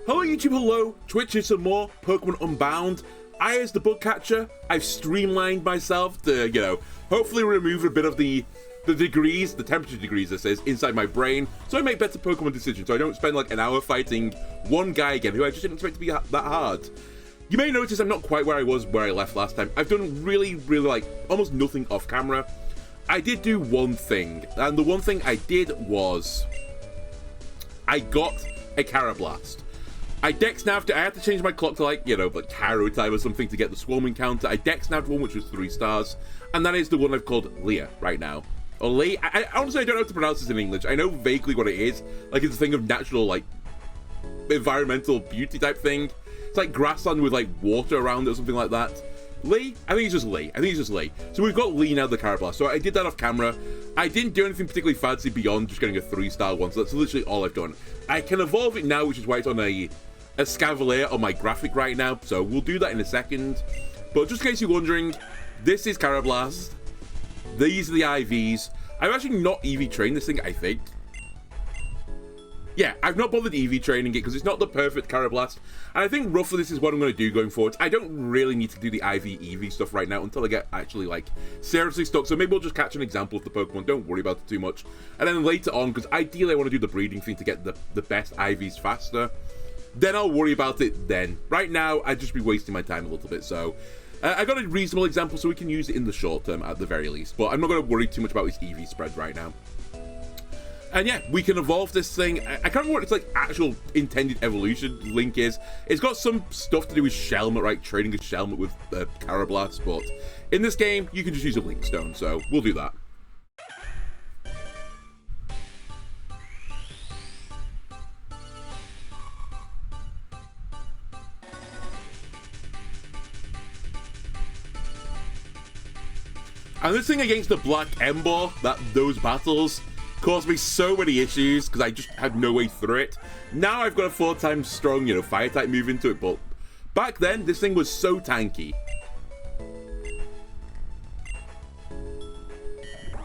Hello YouTube, hello, Twitch is some more Pokemon Unbound. As the bug catcher, I've streamlined myself to, hopefully remove a bit of the degrees, the temperature degrees this is, inside my brain, so I make better Pokemon decisions, so I don't spend like an hour fighting one guy again, who I just didn't expect to be that hard. You may notice I'm not quite where I was where I left last time. I've done really like almost nothing off camera. I did do one thing, and the one thing I did was I got a Carablast. I dex-navved it. I had to change my clock to like Caro time or something to get the swarming counter. I dex-navved one which was 3 stars, and that is the one I've called Leah right now. Or Lee. I honestly don't know how to pronounce this in English. I know vaguely what it is. Like it's a thing of natural, like, environmental beauty type thing. It's like grassland with like water around it or something like that. Lee? I think it's just Lee. So we've got Lee now, the Carablast. So I did that off camera. I didn't do anything particularly fancy beyond just getting a 3-star one. So that's literally all I've done. I can evolve it now, which is why it's on a Scavalier on my graphic right now, so we'll do that in a second. But just in case you're wondering, this is Carablast. These are the IVs. I've actually not EV trained this thing, I think. Yeah, I've not bothered EV training it because it's not the perfect Carablast. And I think roughly this is what I'm going to do going forward. I don't really need to do the IV, EV stuff right now until I get actually, like, seriously stuck. So maybe we'll just catch an example of the Pokemon. Don't worry about it too much. And then later on, because ideally I want to do the breeding thing to get the best IVs faster. Then I'll worry about it then. Right now, I'd just be wasting my time a little bit, so... I got a reasonable example, so we can use it in the short term at the very least. But I'm not going to worry too much about this EV spread right now. And yeah, we can evolve this thing. I can't remember what its like actual intended evolution link is. It's got some stuff to do with Shelmet, right? Trading a Shelmet with Carablast, but in this game, you can just use a Link Stone, so we'll do that. And this thing against the Black Ember, those battles, caused me so many issues because I just had no way through it. Now I've got a 4 times strong, fire type move into it, but back then this thing was so tanky.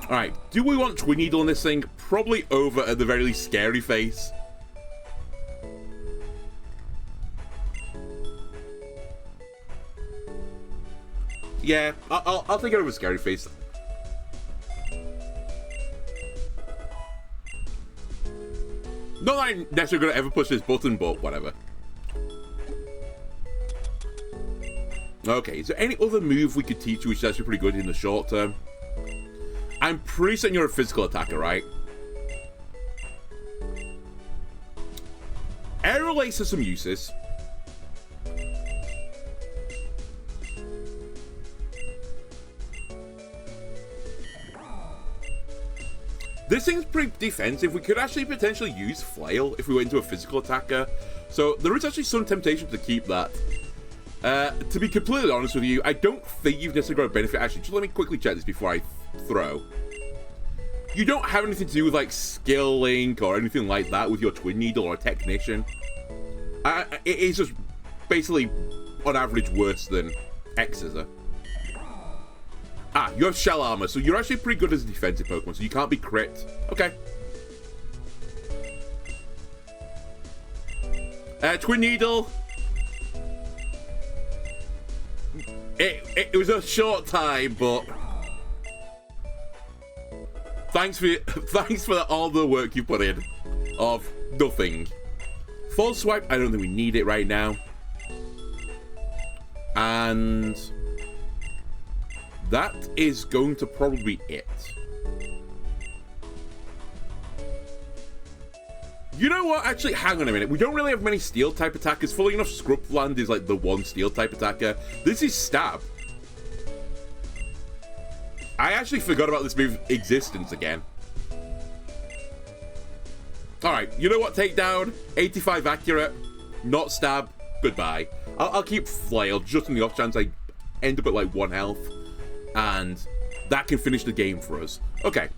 Alright, do we want Twin Needle on this thing? Probably over at the very least Scary Face. Yeah, I'll take it over Scary Face. Not that I'm necessarily going to ever push this button, but whatever. Okay, is there any other move we could teach you which is actually pretty good in the short term? I'm pretty certain you're a physical attacker, right? Aerial Ace has some uses. This thing's pretty defensive. We could actually potentially use Flail if we went into a physical attacker. So there is actually some temptation to keep that. To be completely honest with you, I don't think you've necessarily got a benefit. Actually, just let me quickly check this before I throw. You don't have anything to do with like Skill Link or anything like that with your Twin Needle or a Technician. It is just basically on average worse than X-Scissor. Ah, you have Shell Armor, so you're actually pretty good as a defensive Pokemon, so you can't be crit. Okay. Twin Needle. It was a short time, but thanks for all the work you put in of nothing. False Swipe, I don't think we need it right now. And that is going to probably be it. You know what? Actually, hang on a minute. We don't really have many Steel-type attackers. Fully enough, Scrubland is like the one Steel-type attacker. This is Stab. I actually forgot about this move's existence again. Alright, you know what? Takedown, 85 accurate, not Stab, goodbye. I'll keep Flail just in the off chance I end up at like 1 health. And that can finish the game for us. Okay.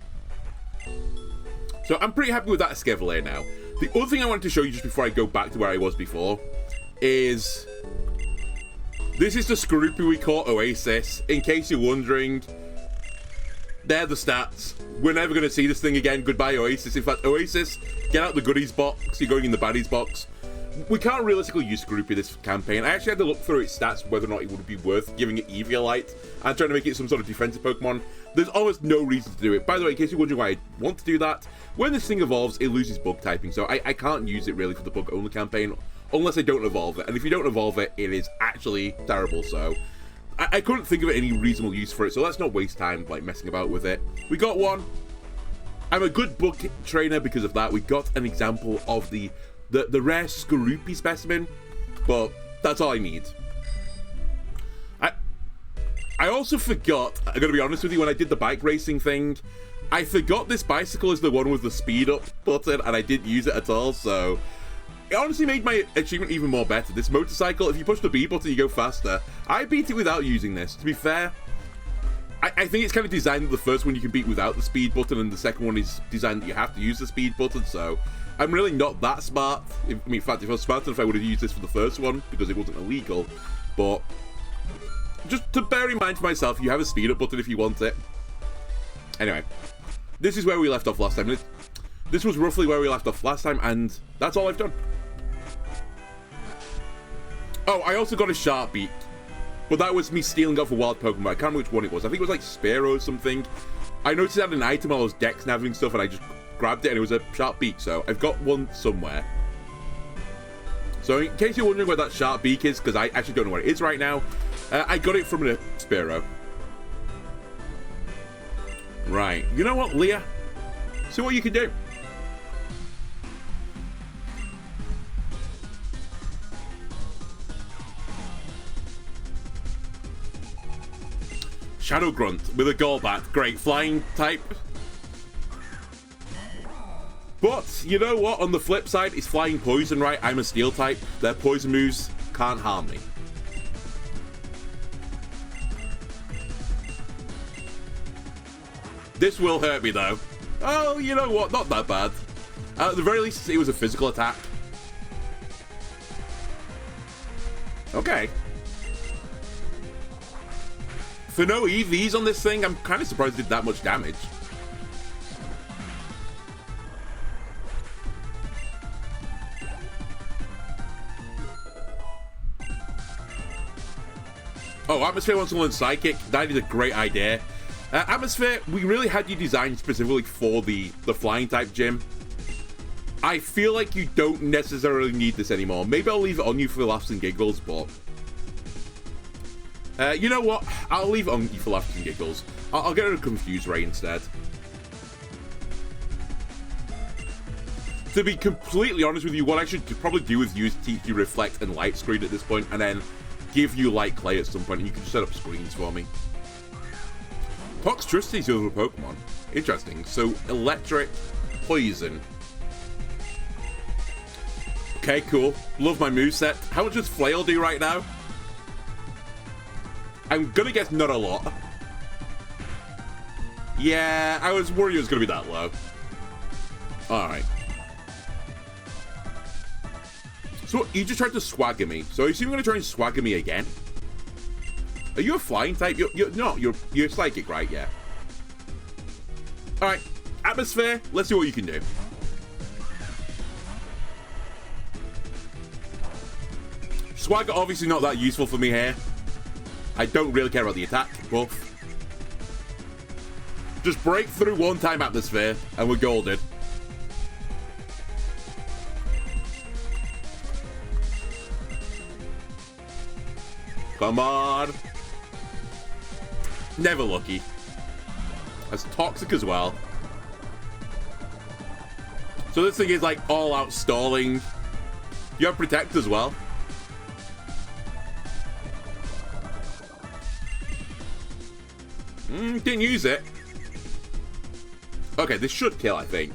So I'm pretty happy with that Escavalier now. The other thing I wanted to show you just before I go back to where I was before is this is the Scroopy we caught Oasis. In case you're wondering, they're the stats. We're never going to see this thing again. Goodbye, Oasis. In fact, Oasis, get out the goodies box. You're going in the baddies box. we can't realistically use Scroopy this campaign. I actually had to look through its stats whether or not it would be worth giving it Eviolite and trying to make it some sort of defensive Pokemon. There's almost no reason to do it. By the way, in case you're wondering why I want to do that, when this thing evolves, it loses bug typing, so I can't use it really for the bug-only campaign unless I don't evolve it. And if you don't evolve it, it is actually terrible, so I couldn't think of any reasonable use for it, so let's not waste time like messing about with it. We got one. I'm a good bug trainer because of that. We got an example of the rare Skorupi specimen, but that's all I need. I also forgot, I'm going to be honest with you, when I did the bike racing thing, I forgot this bicycle is the one with the speed up button, and I didn't use it at all, so it honestly made my achievement even more better. This motorcycle, if you push the B button, you go faster. I beat it without using this. To be fair, I think it's kind of designed that the first one you can beat without the speed button, and the second one is designed that you have to use the speed button, so I'm really not that smart. In fact, if I was smart enough, I would have used this for the first one, because it wasn't illegal. But just to bear in mind for myself, you have a speed up button if you want it. Anyway, this is where we left off last time. This was roughly where we left off last time, and that's all I've done. Oh, I also got a Sharp Beak. But that was me stealing off a wild Pokemon. I can't remember which one it was. I think it was like Spearow or something. I noticed it had an item while I was dex naviging stuff, and I just grabbed it, and it was a Sharp Beak, so I've got one somewhere. So in case you're wondering where that Sharp Beak is, because I actually don't know where it is right now, I got it from a Spearow. Right. You know what, Leah? See what you can do. Shadow Grunt with a Golbat. Great. Flying type. But, you know what? On the flip side, it's Flying Poison, right? I'm a Steel type. Their poison moves can't harm me. This will hurt me, though. Oh, you know what? Not that bad. At the very least, it was a physical attack. Okay. For no EVs on this thing, I'm kind of surprised it did that much damage. Oh, Atmosphere wants to learn Psychic. That is a great idea. Atmosphere, we really had you designed specifically for the flying type gym. I feel like you don't necessarily need this anymore. Maybe I'll leave it on you for laughs and giggles, but you know what? I'll leave it on you for laughs and giggles. I'll get rid of Confuse Ray instead. To be completely honest with you, what I should probably do is use teach you Reflect and Light Screen at this point, and then give you Light Clay at some point, and you can just set up screens for me. Toxtricity is the other Pokemon. Interesting. So, Electric, Poison. Okay, cool. Love my moveset. How much does Flail do right now? I'm gonna guess not a lot. Yeah, I was worried it was gonna be that low. Alright. So, you just tried to swagger me. So, I assume you're gonna try and swagger me again? Are you a flying type? You're psychic, right? Yeah. Alright. Atmosphere, let's see what you can do. Swagger obviously not that useful for me here. I don't really care about the attack buff. Just break through one time Atmosphere, and we're golden. Come on. Never lucky. That's toxic as well. So this thing is like all out stalling. You have Protect as well. Didn't use it. Okay, this should kill, I think.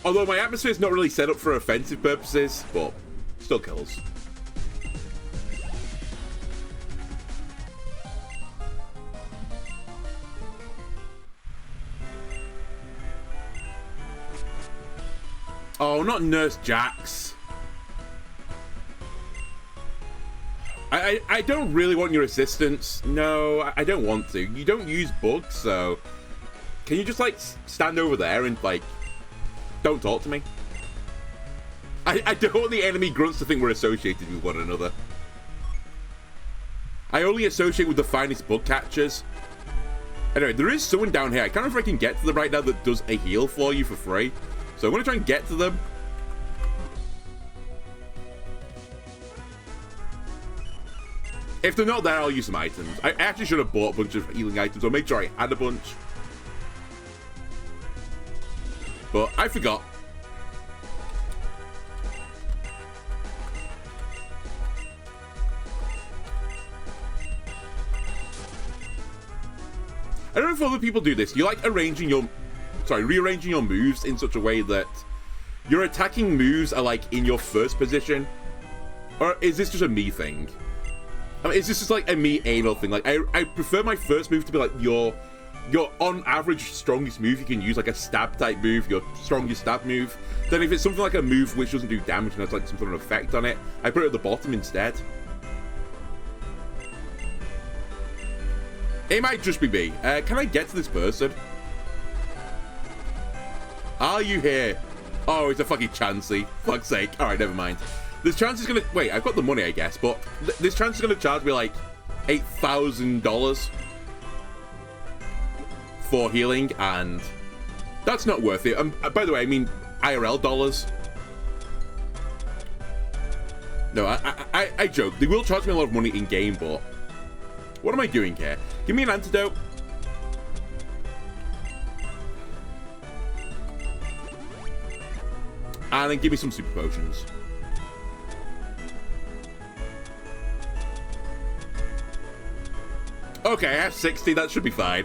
Although my Atmosphere is not really set up for offensive purposes, but still kills. Oh, not Nurse Jax. I don't really want your assistance. No, I don't want to. You don't use bugs, so can you just like stand over there and like don't talk to me? I don't want the enemy grunts to think we're associated with one another. I only associate with the finest bug catchers. Anyway, there is someone down here. I can't remember if I can get to them right now that does a heal for you for free. So I'm going to try and get to them. If they're not there, I'll use some items. I actually should have bought a bunch of healing items, or made sure I had a bunch. But I forgot. I don't know if other people do this. You like rearranging your moves in such a way that your attacking moves are like in your first position? Or is this just a me thing? I mean, is this just like a me anal thing? Like, I prefer my first move to be like your on average strongest move you can use, like a stab type move, your strongest stab move. Then if it's something like a move which doesn't do damage and has like some sort of effect on it, I put it at the bottom instead. It might just be me. Can I get to this person? Are you here? Oh, it's a fucking Chansey. Fuck's sake. Alright, never mind. This chance is gonna... Wait, I've got the money, I guess, but this chance is gonna charge me like $8,000 for healing, and that's not worth it. By the way, I mean IRL dollars. No, I joke. They will charge me a lot of money in game, but what am I doing here? Give me an antidote. And then give me some super potions. Okay, I have 60. That should be fine.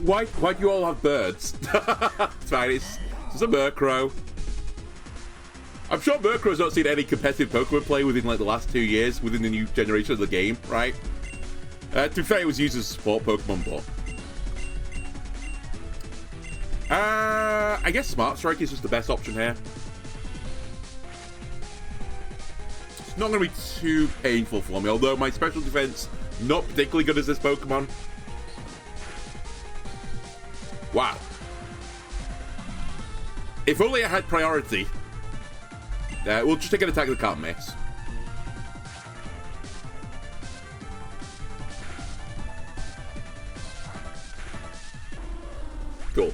Why do you all have birds? It's fine, it's a Murkrow. I'm sure Murkrow's not seen any competitive Pokemon play within like the last 2 years, within the new generation of the game, right? To be fair, it was used as a support Pokemon, but... I guess Smart Strike is just the best option here. It's not going to be too painful for me, although my special defense, not particularly good as this Pokemon. Wow. If only I had priority. We'll just take an attack that can't miss. Cool.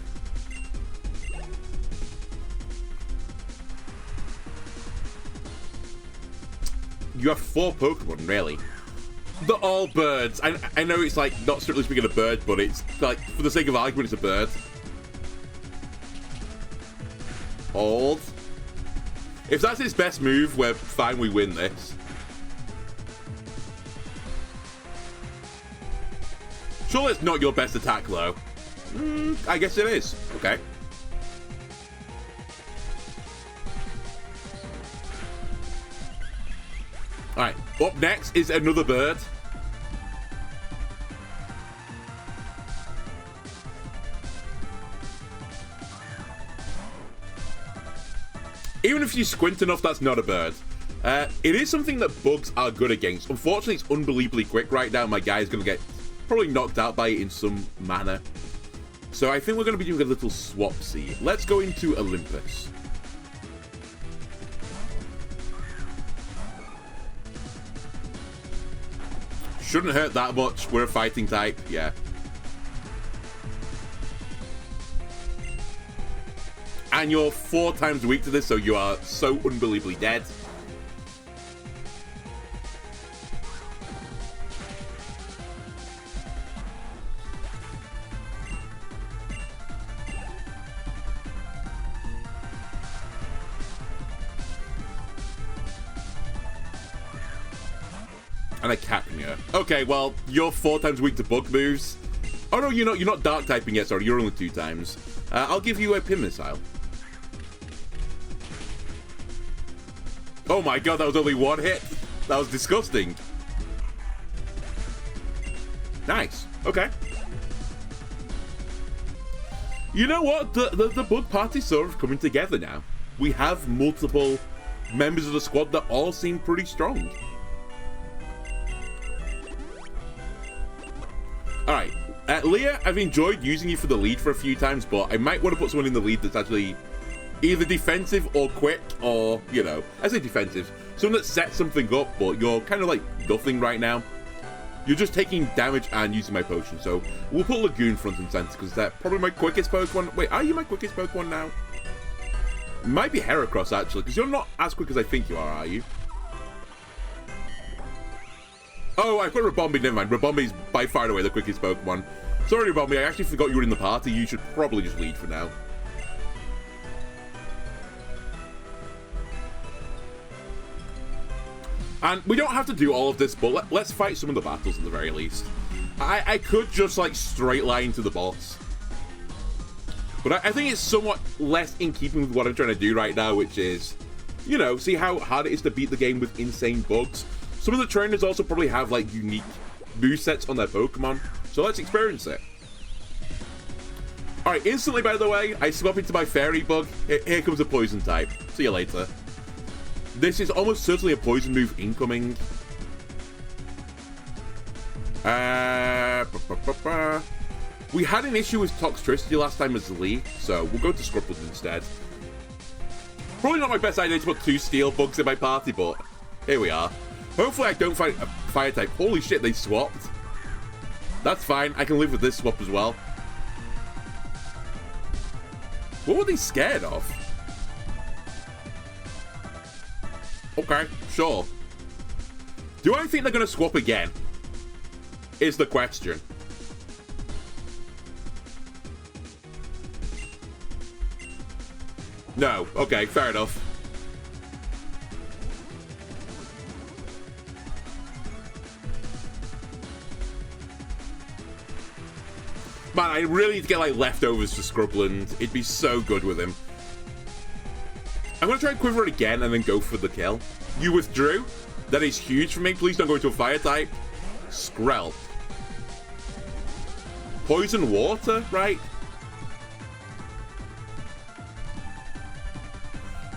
You have 4 Pokemon, really? They're all birds. I know it's like not strictly speaking a bird, but it's like, for the sake of argument, it's a bird. Hold. If that's his best move, we're fine, we win this. Surely it's not your best attack, though. I guess it is. Okay. Alright, up next is another bird. Even if you squint enough, that's not a bird. It is something that bugs are good against. Unfortunately, it's unbelievably quick right now. My guy's going to get probably knocked out by it in some manner. So I think we're going to be doing a little swapsy. Let's go into Olympus. Shouldn't hurt that much. We're a fighting type, yeah. And you're 4 times weak to this, so you are so unbelievably dead. And a Capnia. Okay, well, you're 4 times weak to bug moves. Oh no, you're not dark typing yet, sorry, you're only 2 times. I'll give you a pin missile. Oh my god, that was only 1 hit. That was disgusting. Nice. Okay. You know what? The bug party's sort of coming together now. We have multiple members of the squad that all seem pretty strong. Alright, Leah, I've enjoyed using you for the lead for a few times, but I might want to put someone in the lead that's actually either defensive or quick, or, you know, I say defensive, someone that sets something up, but you're kind of like nothing right now. You're just taking damage and using my potion, so we'll put Lagoon front and center, because they're probably my quickest Pokemon. Wait, are you my quickest Pokemon now? It might be Heracross, actually, because you're not as quick as I think you are you? Oh, I put Rabombi, never mind. Rabombi's by far and away the quickest Pokemon. Sorry, Rabombi, I actually forgot you were in the party. You should probably just lead for now. And we don't have to do all of this, but let's fight some of the battles at the very least. I could just, like, straight line to the boss. But I think it's somewhat less in keeping with what I'm trying to do right now, which is, you know, see how hard it is to beat the game with insane bugs. Some of the trainers also probably have, like, unique movesets on their Pokemon, so let's experience it. Alright, instantly, by the way, I swap into my Fairy Bug. Here comes a Poison type. See you later. This is almost certainly a Poison move incoming. We had an issue with Toxtricity last time as Lee, so we'll go to Scribbled instead. Probably not my best idea to put 2 Steel Bugs in my party, but here we are. Hopefully I don't fight a Fire type. Holy shit, they swapped. That's fine, I can live with this swap as well. What were they scared of? Okay, sure. Do I think they're going to swap again? Is the question. No. Okay, fair enough. Man, I really need to get, like, leftovers for Scrubland. It'd be so good with him. I'm going to try and Quiver it again and then go for the kill. You withdrew? That is huge for me. Please don't go into a Fire type. Skrelp. Poison Water, right?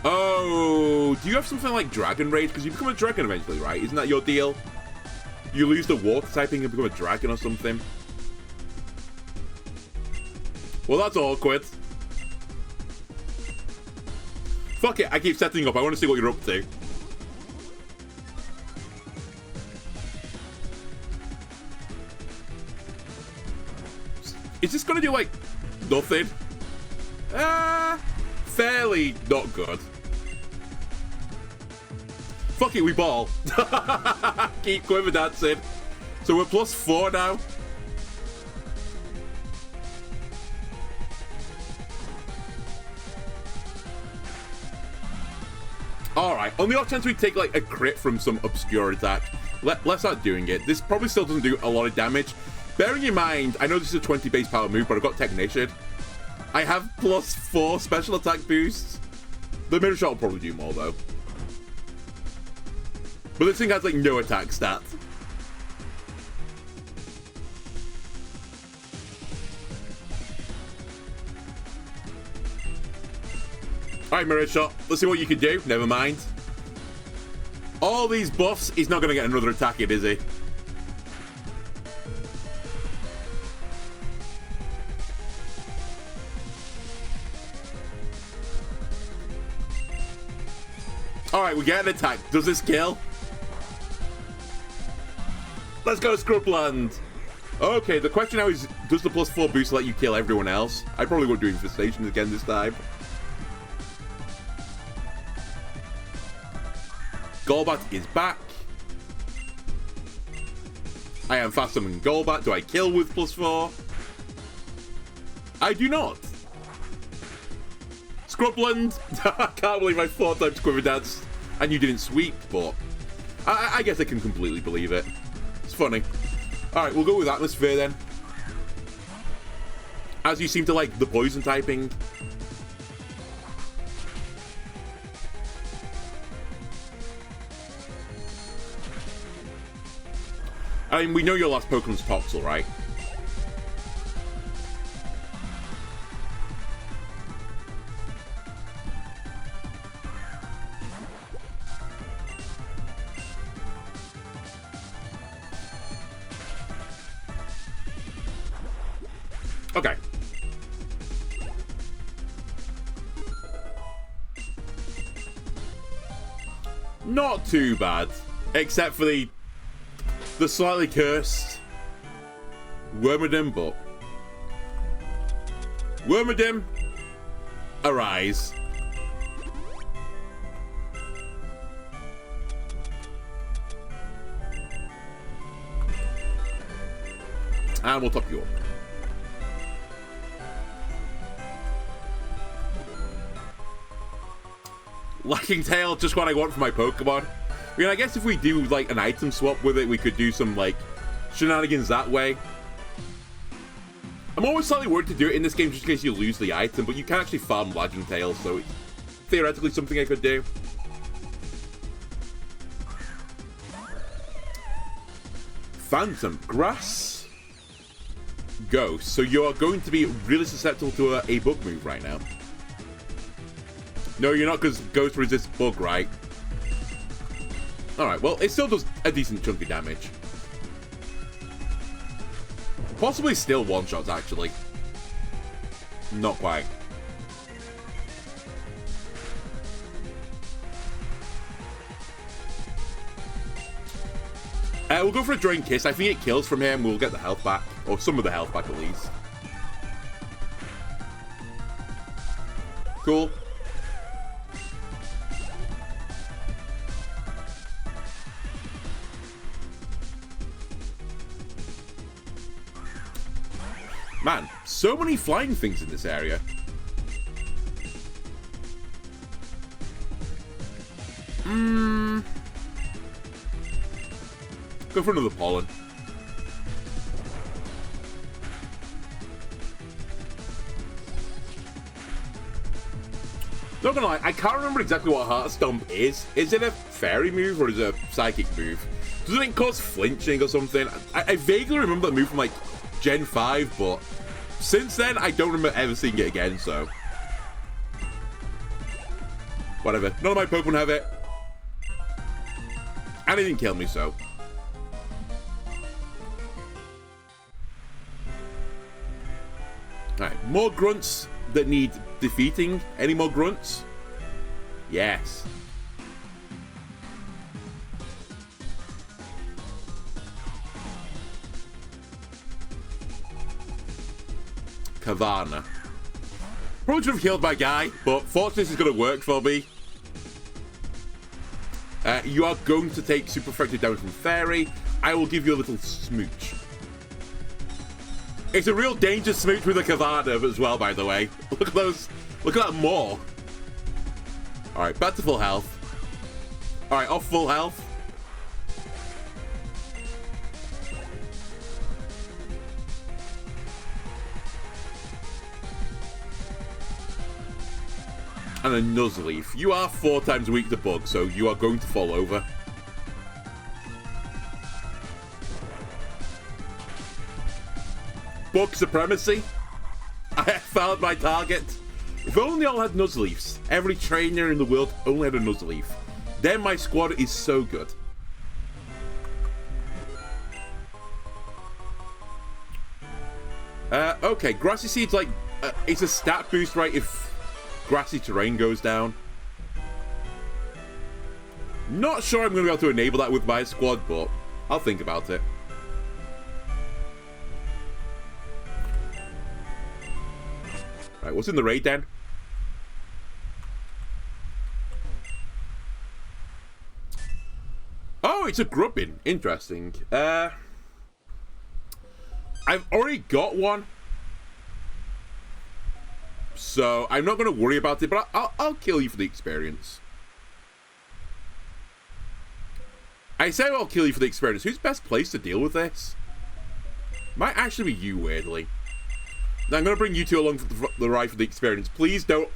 Oh, do you have something like Dragon Rage? Because you become a dragon eventually, right? Isn't that your deal? You lose the water typing and become a dragon or something. Well, that's awkward. Fuck it, I keep setting up. I want to see what you're up to. Is this going to do, like, nothing? Fairly not good. Fuck it, we ball. Keep quiver dancing. So we're +4 now. Alright, on the off chance we take, like, a crit from some obscure attack, let's start doing it. This probably still doesn't do a lot of damage. Bearing in mind, I know this is a 20 base power move, but I've got Technician. I have +4 special attack boosts. The Mirror Shot will probably do more, though. But this thing has, like, no attack stat. Alright, Mirror Shot. Let's see what you can do. Never mind. All these buffs, he's not going to get another attack in, is he? Alright, we get an attack. Does this kill? Let's go Scrubland. Okay, the question now is, does the +4 boost let you kill everyone else? I probably won't do Infestation again this time. Golbat is back. I am faster than Golbat. Do I kill with +4? I do not. Scrubland. I can't believe I 4 times Quiver Dance and you didn't sweep, but I guess I can completely believe it. It's funny. Alright, we'll go with Atmosphere then. As you seem to like the poison typing. I mean, we know your last Pokemon's Toxel, right? Okay. Not too bad, except for the slightly cursed Wormadam, but Wormadam, arise. And we'll top you up. Lacking Tail, just what I want for my Pokemon. I mean, I guess if we do, like, an item swap with it, we could do some, like, shenanigans that way. I'm always slightly worried to do it in this game just in case you lose the item, but you can actually farm Lagging Tail, so it's theoretically something I could do. Phantom Grass. Ghost. So you are going to be really susceptible to a bug move right now. No, you're not, because Ghost resists bug, right? Alright, well, it still does a decent chunk of damage. Possibly still one-shots, actually. Not quite. We'll go for a Drain Kiss. I think it kills from here and we'll get the health back. Or some of the health back, at least. Cool. Man, so many flying things in this area. Go for another pollen. Not gonna lie, I can't remember exactly what Heart Stomp is. Is it a fairy move or is it a psychic move? Doesn't it cause flinching or something? I vaguely remember that move from like Gen 5, but since then I don't remember ever seeing it again, so whatever. None of my Pokemon have it. And it didn't kill me, so. Alright, more grunts that need defeating. Any more grunts? Yes. Kavana. Probably should have killed my guy, but fortunately this is going to work for me. You are going to take super effective damage from Fairy. I will give you a little smooch. It's a real dangerous smooch with a Kavana as well, by the way. Look at those. Look at that maw. Alright, back to full health. Alright, off full health. And a Nuzleaf. You are 4 times weak to bug, so you are going to fall over. Bug supremacy. I have found my target. If only all had Nuzleafs. Every trainer in the world only had a Nuzleaf. Then my squad is so good. Okay, Grassy Seed's like... it's a stat boost, right, if grassy terrain goes down. Not sure I'm going to be able to enable that with my squad, but I'll think about it. Right, what's in the raid then? Oh, it's a Grubbin. Interesting. I've already got one. So I'm not going to worry about it, but I'll kill you for the experience. I say I'll kill you for the experience. Who's best placed to deal with this? Might actually be you, weirdly. Now I'm going to bring you two along for the ride for the experience. Please don't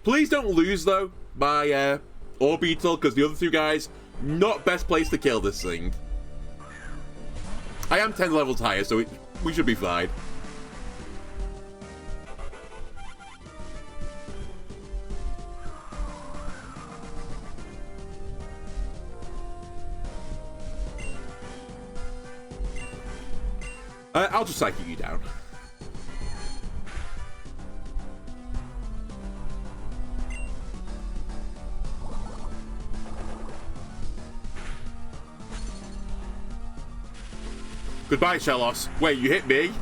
lose, though, by Orbeetle, because the other two guys, not best placed to kill this thing. I am 10 levels higher, so we should be fine. I'll just psychic you down. Goodbye, Shellos. Wait, you hit me?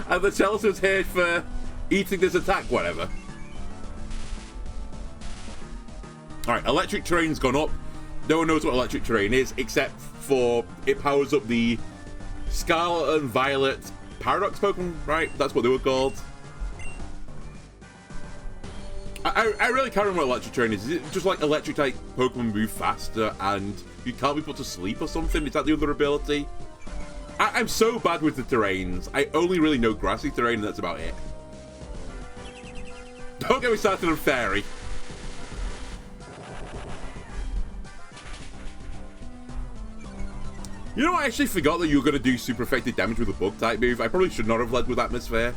And the Shellos is here for eating this attack, whatever. Alright, electric terrain's gone up. No one knows what electric terrain is, except for it powers up the Scarlet and Violet Paradox Pokemon, right? That's what they were called. I really can't remember what electric terrain is. Is it just like electric type Pokemon move faster and you can't be put to sleep or something? Is that the other ability? I'm so bad with the terrains. I only really know grassy terrain and that's about it. Don't get me started on Fairy. You know, I actually forgot that you were going to do super effective damage with a bug type move. I probably should not have led with Atmosphere.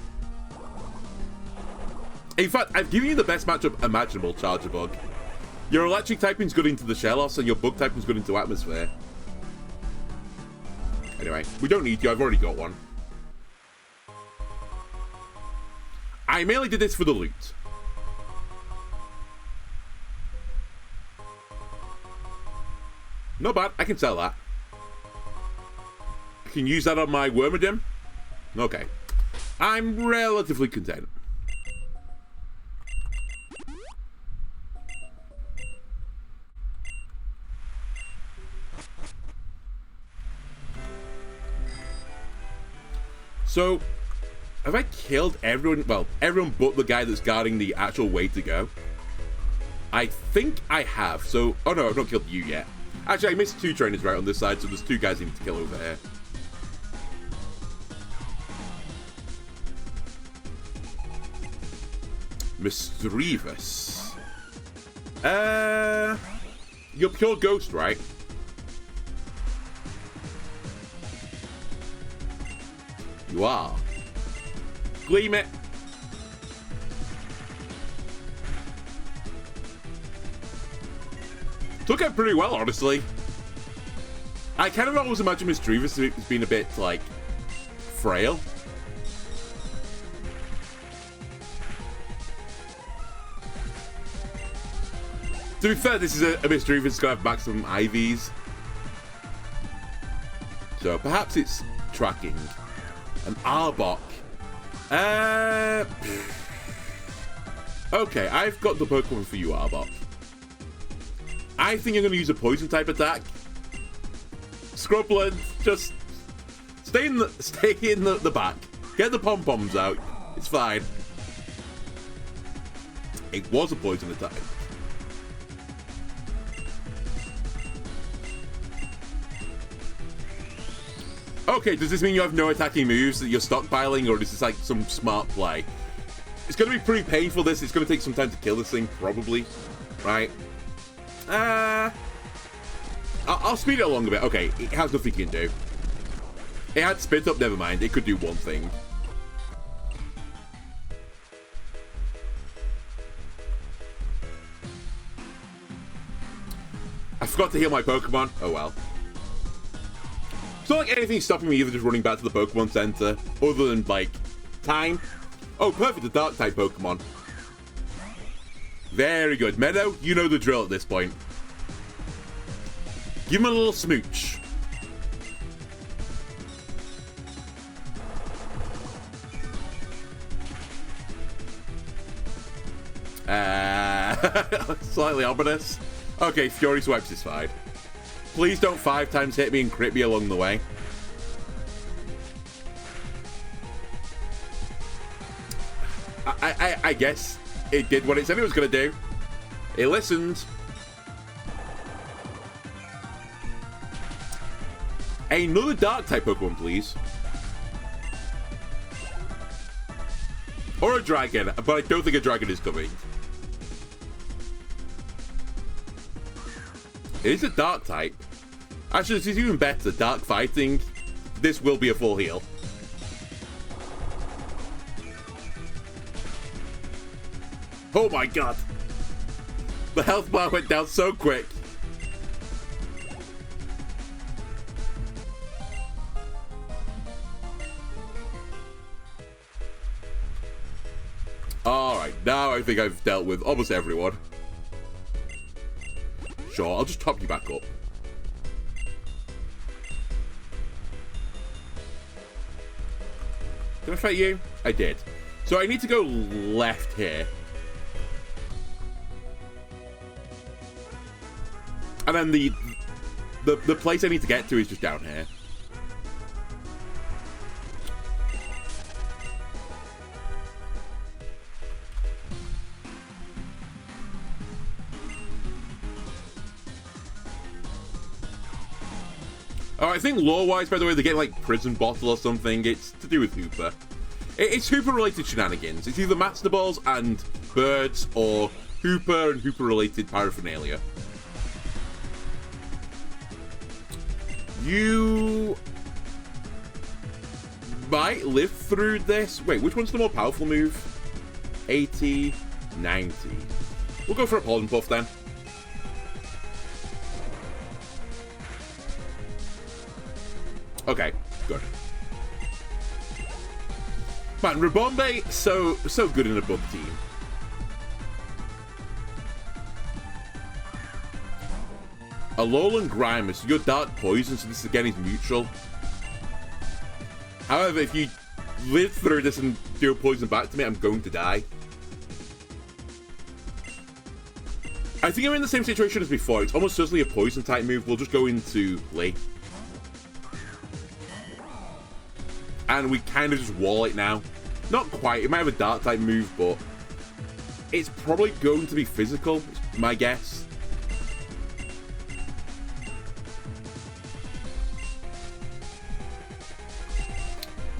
In fact, I've given you the best matchup imaginable, Charger Bug. Your electric typing's good into the Shellos, and your bug typing's good into Atmosphere. Anyway, we don't need you. I've already got one. I mainly did this for the loot. Not bad. I can sell that. I can use that on my Wormadam. Okay. I'm relatively content. So, have I killed everyone? Well, everyone but the guy that's guarding the actual way to go. I think I have. So, oh no, I've not killed you yet. Actually, I missed 2 trainers right on this side, so there's 2 guys I need to kill over here. Mischievous. You're pure ghost, right? You are. Gleam it. Took out pretty well, honestly. I kind of always imagine Mischievous has been a bit, like, frail. To be fair, this is a Mischievous that's going to have maximum IVs. So perhaps it's tracking. An Arbok. Okay, I've got the Pokemon for you, Arbok. I think I'm going to use a poison type attack. Scrubland, just stay in the back. Get the pom-poms out. It's fine. It was a poison attack. Okay, does this mean you have no attacking moves that you're stockpiling, or is this like some smart play? It's going to be pretty painful, this. It's going to take some time to kill this thing, probably. Right? I'll speed it along a bit. Okay, it has nothing it can do. It had spit up, never mind. It could do one thing. I forgot to heal my Pokemon. Oh well. It's not like anything's stopping me either just running back to the Pokemon Center, other than, like, time. Oh, perfect, a Dark-type Pokemon. Very good. Meadow, you know the drill at this point. Give him a little smooch. Slightly ominous. Okay, Fury Swipes is fine. Please don't 5 times hit me and crit me along the way. I guess it did what it said it was going to do. It listened. Another Dark-type Pokemon, please. Or a Dragon, but I don't think a Dragon is coming. It is a Dark type. Actually, this is even better. Dark fighting. This will be a full heal. Oh my god. The health bar went down so quick. Alright, now I think I've dealt with almost everyone. Sure, I'll just top you back up. Did I fight you? I did. So I need to go left here. And then the place I need to get to is just down here. Oh, I think lore-wise, by the way, they get like prison bottle or something. It's to do with Hooper. It's Hooper-related shenanigans. It's either Master Balls and birds or Hooper and Hooper-related paraphernalia. You might live through this. Wait, which one's the more powerful move? 80, 90. We'll go for a Pollen Puff then. Okay, good. Man, Rabombe, so good in a bug team. Alolan Grimace, you're Dark Poison, so this again is neutral. However, if you live through this and do a poison back to me, I'm going to die. I think I'm in the same situation as before. It's almost certainly a poison type move. We'll just go into Lee. And we kind of just wall it now. Not quite. It might have a dark type move, but it's probably going to be physical, is my guess.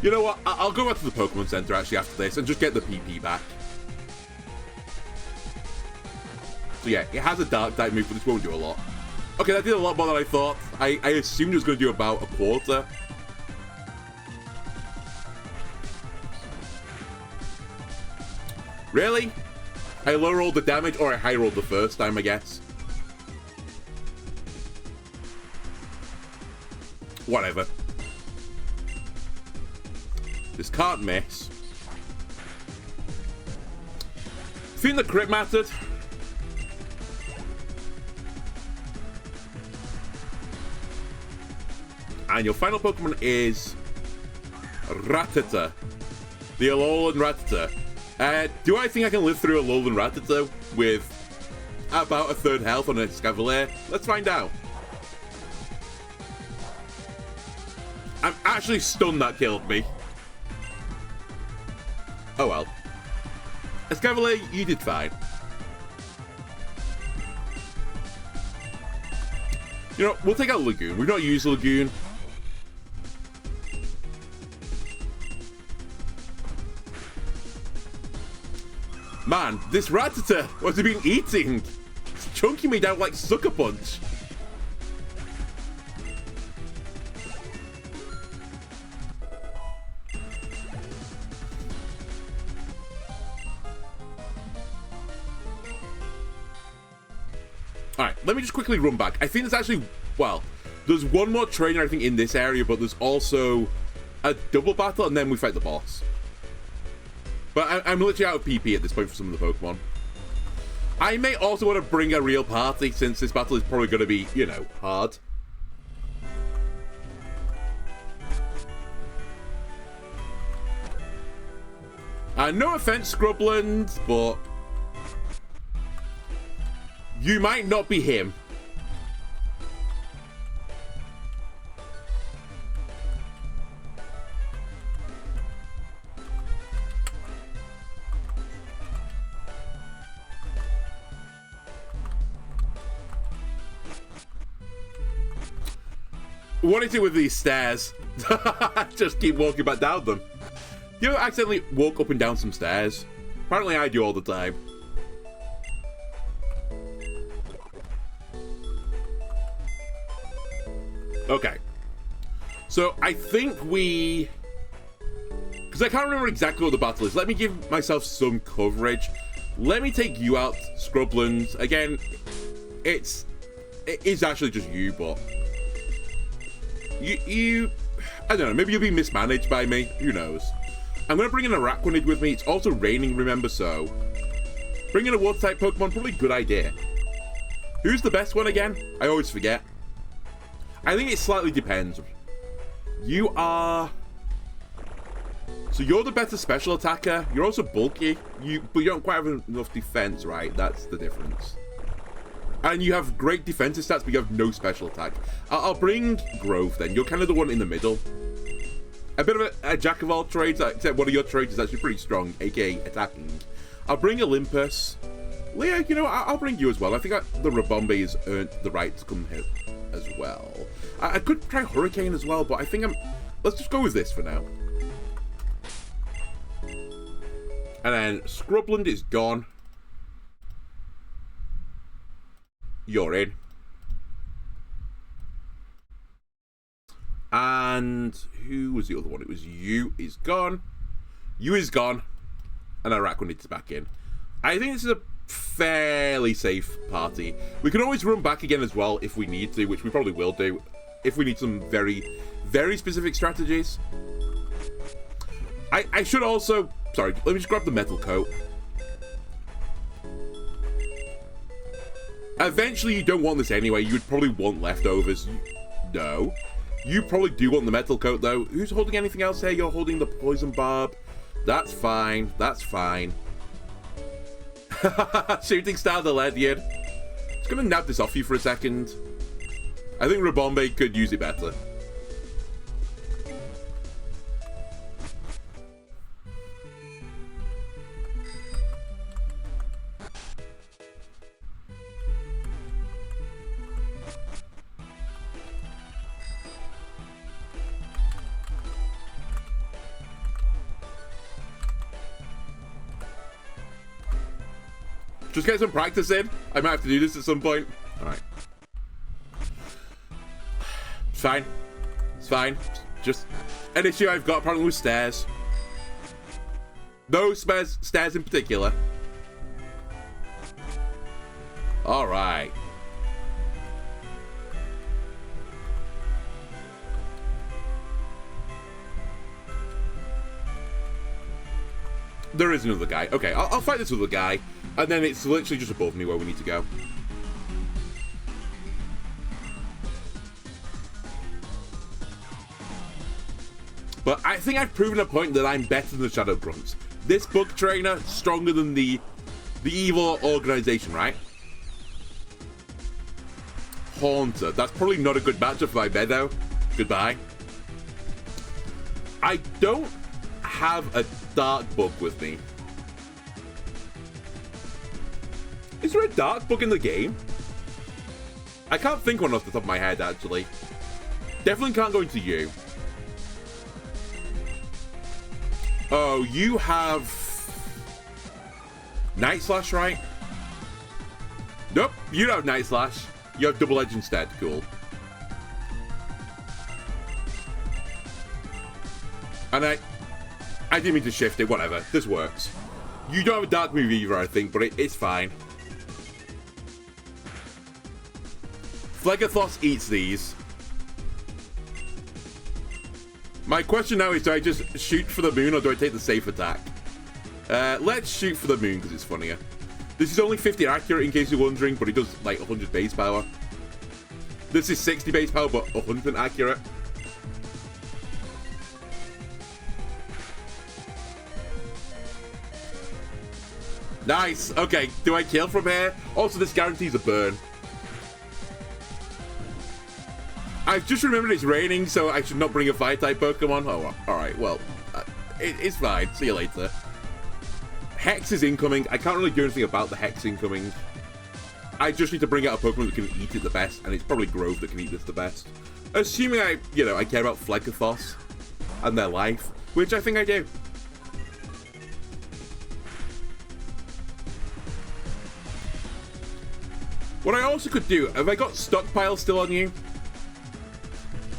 You know what? I'll go back to the Pokemon Center actually after this and just get the PP back. So yeah, it has a dark type move, but this won't do a lot. Okay, that did a lot more than I thought. I assumed it was going to do about a quarter. Really? I low rolled the damage, or I high rolled the first time, I guess. Whatever. This can't miss. Think the crit mattered. And your final Pokemon is Rattata. The Alolan Rattata. Do I think I can live through Alolan Rattata with about a third health on a Escavalier? Let's find out. I'm actually stunned that killed me. Oh well. Escavalier, you did fine. You know, we'll take out Lagoon. We've not used Lagoon. Man, this Rattata, what's it been eating? It's chunking me down like Sucker Punch. Alright, let me just quickly run back. I think there's actually, well, there's one more trainer, I think, in this area, but there's also a double battle, and then we fight the boss. But I'm literally out of PP at this point for some of the Pokemon. I may also want to bring a real party, since this battle is probably going to be, you know, hard. No offense, Scrubland, but you might not be him. What is it with these stairs? Just keep walking back down them. You ever accidentally walk up and down some stairs? Apparently I do all the time. Okay. So I think we... because I can't remember exactly what the battle is. Let me give myself some coverage. Let me take you out, Scrublands. Again, it is actually just you, but... You, I don't know, maybe you'll be mismanaged by me, who knows. I'm going to bring in a Araquanid with me. It's also raining, remember, so bringing a water-type Pokemon, probably a good idea. Who's the best one again? I always forget. I think it slightly depends. You are... So you're the better special attacker. You're also bulky, but you don't quite have enough defense, right? That's the difference. And you have great defensive stats, but you have no special attack. I'll bring Grove then. You're kind of the one in the middle. A bit of a jack of all trades, except one of your trades is actually pretty strong, aka attacking. I'll bring Olympus. Leah, you know, I'll bring you as well. I think the Rabombe has earned the right to come here as well. I could try Hurricane as well, but I think let's just go with this for now. And then Scrubland is gone. You're in. And who was the other one? It was you is gone. You is gone. And Iraq needs back in. I think this is a fairly safe party. We can always run back again as well if we need to, which we probably will do. If we need some very, very specific strategies. I should also... Sorry, let me just grab the metal coat. Eventually, you don't want this anyway. You would probably want leftovers. No. You probably do want the metal coat, though. Who's holding anything else here? You're holding the poison barb. That's fine. That's fine. Shooting star the Ledyard. Just gonna nab this off you for a second. I think Rabombe could use it better. Just get some practice in. I might have to do this at some point. Alright. It's fine. It's fine. Just an issue I've got apparently with stairs. No stairs in particular. Alright. There is another guy. Okay, I'll fight this other guy. And then it's literally just above me where we need to go. But I think I've proven a point that I'm better than the Shadow Grunts. This bug trainer, stronger than the evil organization, right? Haunter. That's probably not a good matchup for my Meadow. Goodbye. I don't have a dark bug with me. Is there a dark bug in the game? I can't think one off the top of my head, actually. Definitely can't go into you. Oh, you have... Night Slash, right? Nope, you don't have Night Slash. You have Double Edge instead. Cool. And I didn't mean to shift it. Whatever. This works. You don't have a dark move either, I think, but it's fine. Phlegothos eats these. My question now is, do I just shoot for the moon or do I take the safe attack? Let's shoot for the moon because it's funnier. This is only 50 accurate in case you're wondering, but it does like 100 base power. This is 60 base power, but 100 accurate. Nice. Okay, do I kill from here? Also, this guarantees a burn. I've just remembered it's raining, so I should not bring a fire-type Pokemon. Oh, alright, well, it's fine. See you later. Hex is incoming. I can't really do anything about the Hex incoming. I just need to bring out a Pokemon that can eat it the best, and it's probably Grove that can eat this the best. Assuming I care about Phlegothos and their life, which I think I do. What I also could do, have I got Stockpile still on you?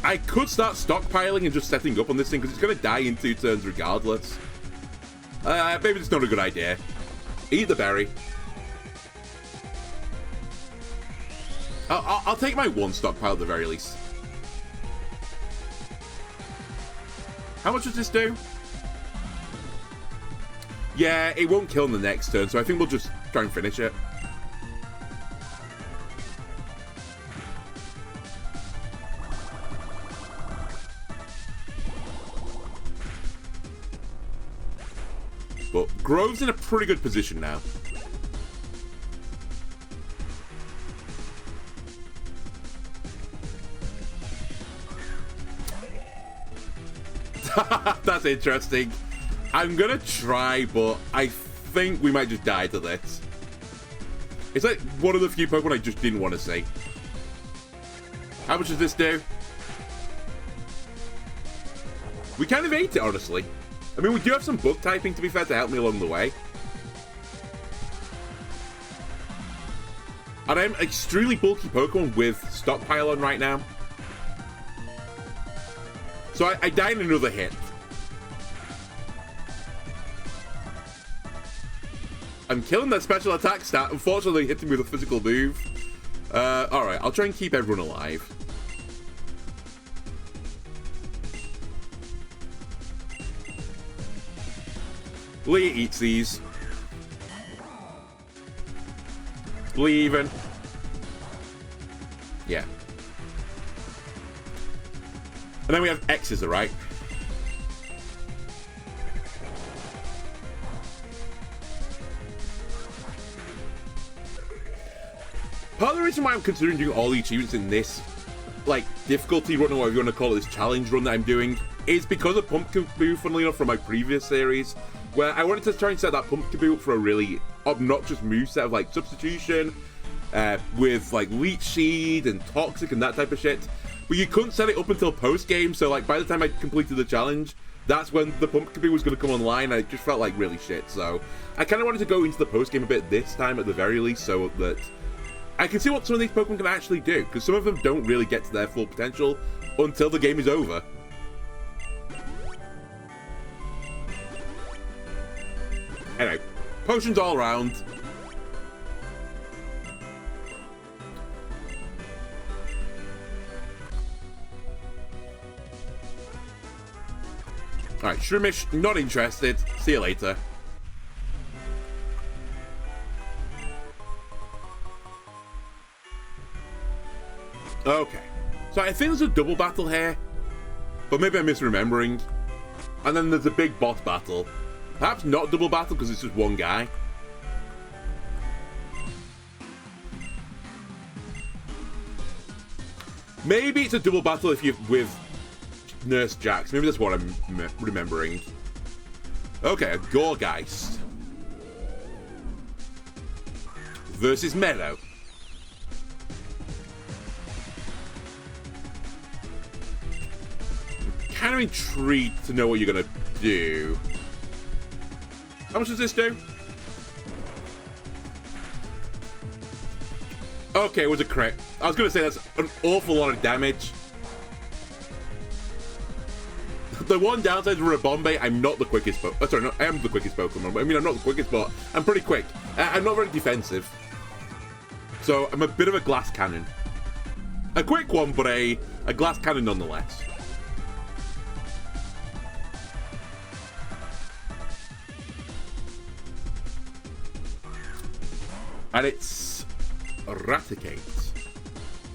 I could start stockpiling and just setting up on this thing because it's going to die in 2 turns regardless. Maybe it's not a good idea. Eat the berry. I'll take my 1 stockpile at the very least. How much does this do? Yeah, it won't kill in the next turn, so I think we'll just try and finish it. Grove's in a pretty good position now. That's interesting. I'm gonna try, but I think we might just die to this. It's like one of the few Pokemon I just didn't want to see. How much does this do? We kind of ate it, honestly. I mean, we do have some bug typing, to be fair, to help me along the way. And I'm extremely bulky Pokemon with Stockpile on right now. So I died in another hit. I'm killing that special attack stat. Unfortunately, hitting me with a physical move. Alright, I'll try and keep everyone alive. Leah eats these. Leaving. Yeah. And then we have X's, right? Part of the reason why I'm considering doing all the achievements in this, like, difficulty run, or whatever you want to call it, this challenge run that I'm doing, is because of Pumpkaboo, funnily enough, from my previous series, where I wanted to try and set that Pumpkaboo up for a really obnoxious moveset of, like, substitution, with, like, Leech Seed and Toxic and that type of shit. But you couldn't set it up until post-game, so, like, by the time I completed the challenge, that's when the Pumpkaboo was going to come online, and it just felt like really shit. So I kind of wanted to go into the post-game a bit this time, at the very least, so that I can see what some of these Pokemon can actually do, because some of them don't really get to their full potential until the game is over. Anyway, potions all around. Alright, Shroomish, not interested. See you later. Okay, so I think there's a double battle here, but maybe I'm misremembering. And then there's a big boss battle. Perhaps not double battle because it's just one guy. Maybe it's a double battle if you're with Nurse Jax. Maybe that's what I'm remembering. Okay, a Gorgeist versus Meadow. Kind of intrigued to know what you're gonna do. How much does this do? Okay, it was a crit. I was gonna say that's an awful lot of damage. The one downside for a Bombay, I'm not the quickest sorry, no, I am the quickest Pokemon. I mean, I'm not the quickest, but I'm pretty quick. I'm not very defensive. So I'm a bit of a glass cannon. A quick one, but a glass cannon nonetheless. And it's Eradicate.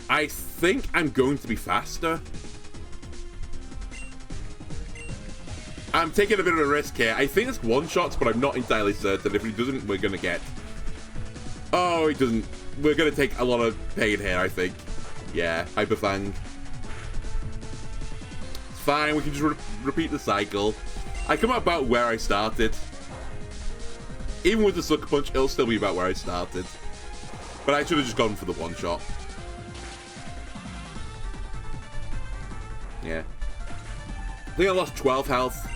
I think I'm going to be faster. I'm taking a bit of a risk here. I think it's one-shots, but I'm not entirely certain. If he doesn't, we're going to get... Oh, he doesn't. We're going to take a lot of pain here, I think. Yeah, Hyper Fang. It's fine, we can just repeat the cycle. I come about where I started. Even with the Sucker Punch, it'll still be about where I started. But I should have just gone for the one-shot. Yeah. I think I lost 12 health.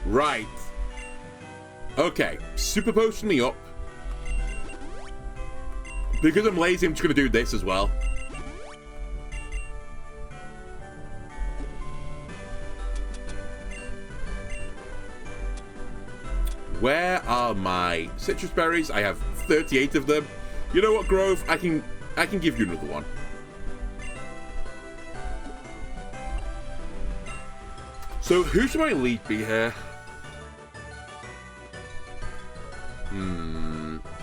Right. Okay. Super Potion me up. Because I'm lazy, I'm just going to do this as well. Where are my citrus berries? I have 38 of them. You know what, Grove? I can give you another one. So who should my lead be here?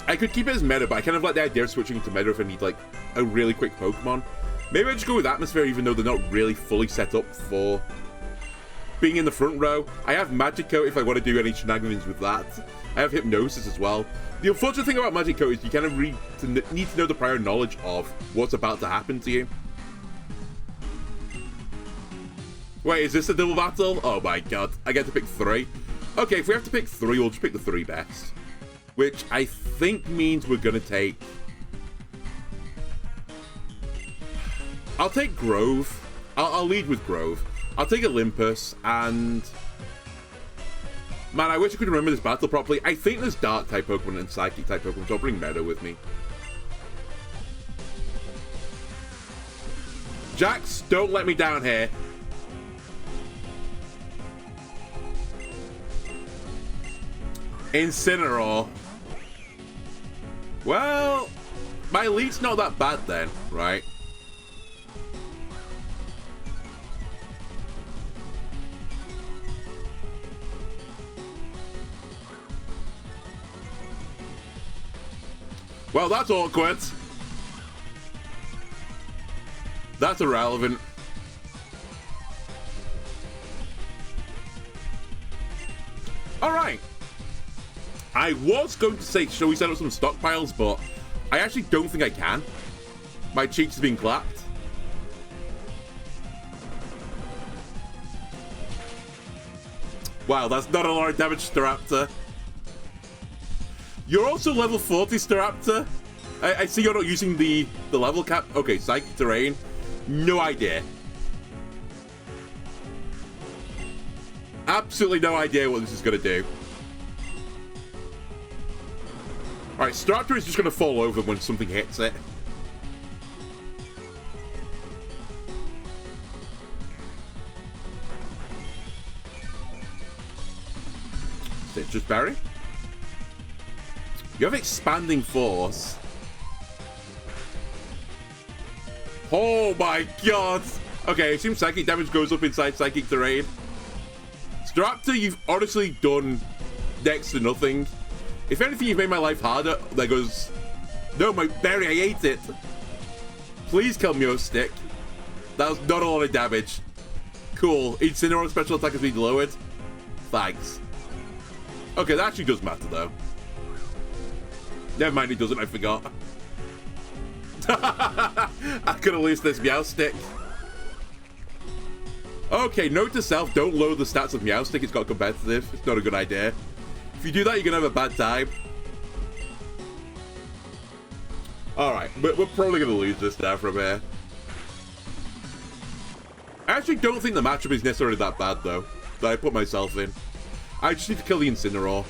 I could keep it as meta, but I kind of like the idea of switching to meta if I need, like, a really quick Pokemon. Maybe I just go with Atmosphere, even though they're not really fully set up for being in the front row. I have Magic Coat if I want to do any shenanigans with that. I have Hypnosis as well. The unfortunate thing about Magic Coat is you kind of need to know the prior knowledge of what's about to happen to you. Wait, is this a double battle? Oh my god, I get to pick 3. Okay, if we have to pick 3, we'll just pick the 3 best. Which I think means we're gonna take... I'll take Grove. I'll lead with Grove. I'll take Olympus, and... Man, I wish I could remember this battle properly. I think there's Dark-type Pokemon and Psychic-type Pokemon, so I'll bring Meadow with me. Jax, don't let me down here. Incineroar. Well, my lead's not that bad then, right? Well, that's awkward. That's irrelevant. Alright. I was going to say, shall we set up some stockpiles, but I actually don't think I can. My cheeks have been clapped. Wow, that's not a lot of damage, Staraptor. You're also level 40, Staraptor. I see you're not using the level cap. Okay, Psychic Terrain. No idea. Absolutely no idea what this is going to do. Alright, Staraptor is just going to fall over when something hits it. Citrus Berry. You have Expanding Force. Oh my god! Okay, I assume Psychic damage goes up inside Psychic Terrain. Staraptor, you've honestly done next to nothing. If anything, you've made my life harder. There goes... No, my berry, I ate it. Please kill me, Stick. That was not a lot of damage. Cool. Incineroar special attack has been lowered. Thanks. Okay, that actually does matter, though. Never mind, it doesn't. I forgot. I could have used this Meowstic. Okay, note to self, don't lower the stats of Meowstic. It's got competitive. It's not a good idea. If you do that, you're going to have a bad time. Alright, we're probably going to lose this now from here. I actually don't think the matchup is necessarily that bad, though, that I put myself in. I just need to kill the Incineroar.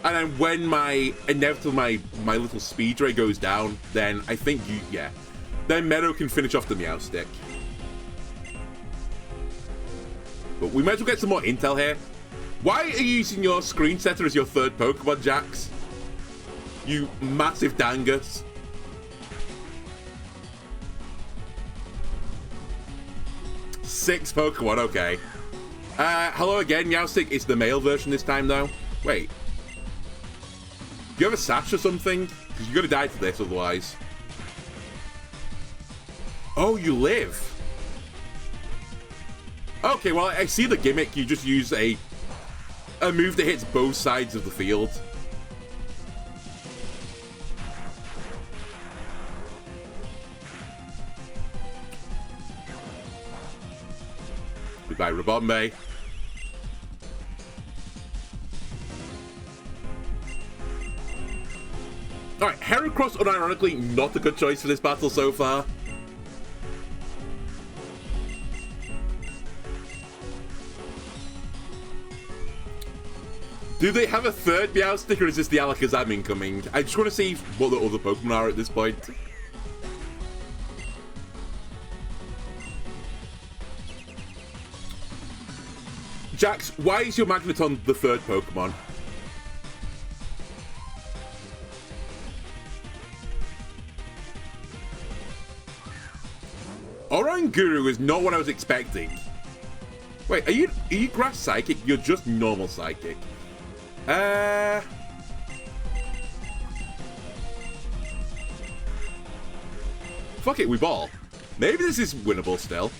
And then when my little speed ray goes down, then I think then Meadow can finish off the Meowstic. But we might as well get some more intel here. Why are you using your screen setter as your third Pokemon, Jax? You massive dangus. Six Pokemon, okay. Hello again, Meowstic. It's the male version this time, though. Wait. Do you have a sash or something? Because you're going to die to this otherwise. Oh, you live. Okay, well, I see the gimmick. You just use a move that hits both sides of the field. Goodbye, Rabombe. Alright, Heracross, unironically, not a good choice for this battle so far. Do they have a third Meowstic, or is this the Alakazam incoming? I just want to see what the other Pokemon are at this point. Jax, why is your Magneton the third Pokemon? Oranguru is not what I was expecting. Wait, are you grass psychic? You're just normal psychic. Fuck it, we ball. Maybe this is winnable still.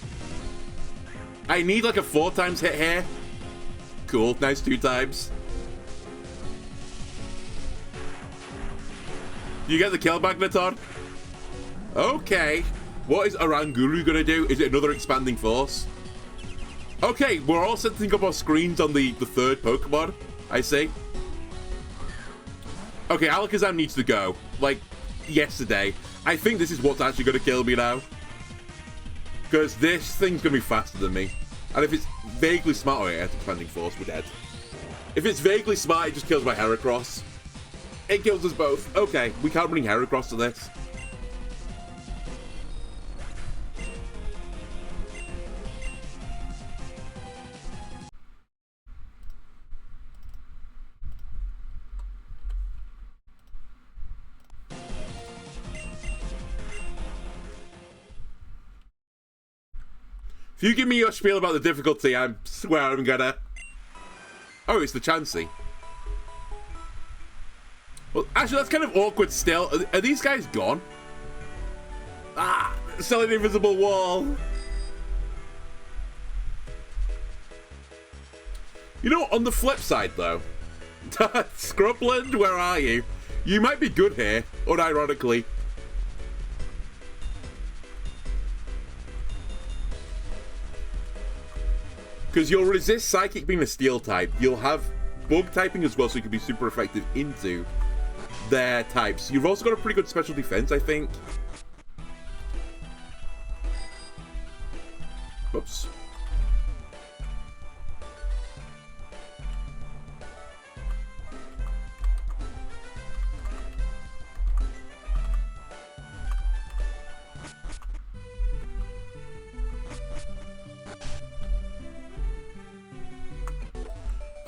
I need like a 4 times hit here. Cool, nice 2 times. You get the kill, Magneton? Okay. What is Oranguru gonna do? Is it another expanding force? Okay, we're all setting up our screens on the third Pokemon. I see. Okay, Alakazam needs to go. Like, yesterday. I think this is what's actually gonna kill me now. Because this thing's gonna be faster than me. And if it's vaguely smart... Oh, yeah, it's expanding force. We're dead. If it's vaguely smart, it just kills my Heracross. It kills us both. Okay, we can't bring Heracross to this. If you give me your spiel about the difficulty, I swear I'm gonna... Oh, it's the Chansey. Well, actually, that's kind of awkward still. Are these guys gone? Ah, still an invisible wall. You know, on the flip side, though, Scrubland, where are you? You might be good here, unironically. Because you'll resist Psychic being a Steel type. You'll have Bug typing as well, so you can be super effective into their types. You've also got a pretty good special defense, I think. Whoops.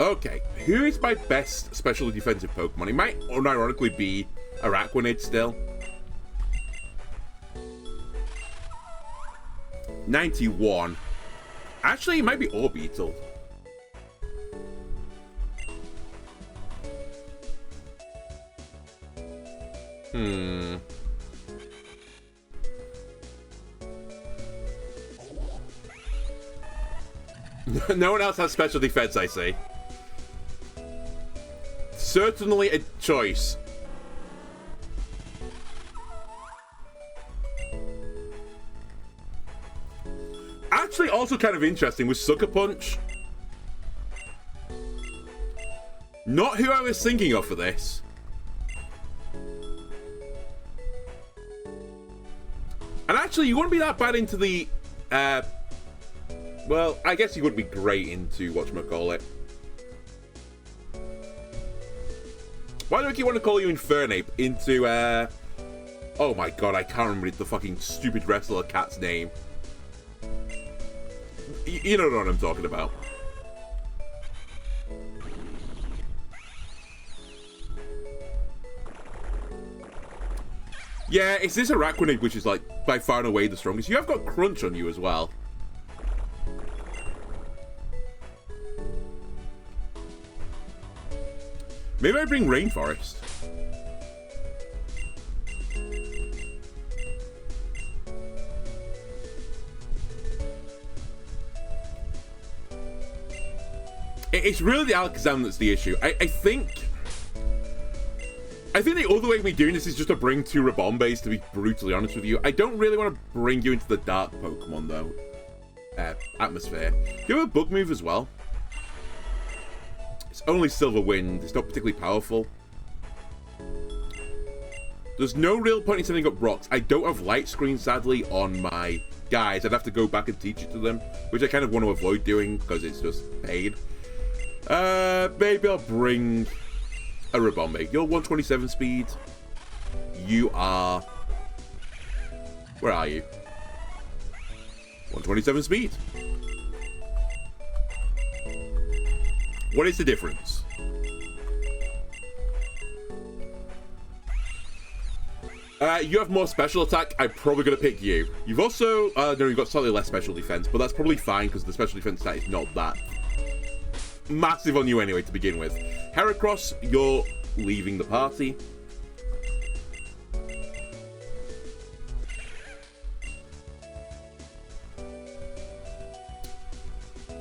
Okay, who is my best specially defensive Pokemon? It might unironically be Araquanid still. 91. Actually, it might be Orbeetle. No one else has special defense, I see. Certainly a choice. Actually, also kind of interesting with Sucker Punch. Not who I was thinking of for this. And actually, you wouldn't be that bad into the... well, I guess you wouldn't be great into whatchamacallit. Why do I keep wanting to call you Infernape into, oh my god, I can't remember the fucking stupid wrestler cat's name. You know what I'm talking about. Yeah, it's this Araquanid which is, like, by far and away the strongest. You have got Crunch on you as well. Maybe I bring Rainforest. It's really the Alakazam that's the issue. I think the other way of me doing this is just to bring 2 Rabombays, to be brutally honest with you. I don't really want to bring you into the dark Pokemon, though. Atmosphere. You have a Bug move as well. It's only Silver Wind. It's not particularly powerful. There's no real point in setting up rocks. I don't have Light Screen, sadly, on my guys. I'd have to go back and teach it to them, which I kind of want to avoid doing because it's just pain. Maybe I'll bring a Rabombe. You're 127 speed. You are... Where are you? 127 speed. What is the difference? You have more special attack. I'm probably going to pick you. You've also... no, you've got slightly less special defense, but that's probably fine because the special defense stat is not that massive on you anyway to begin with. Heracross, you're leaving the party.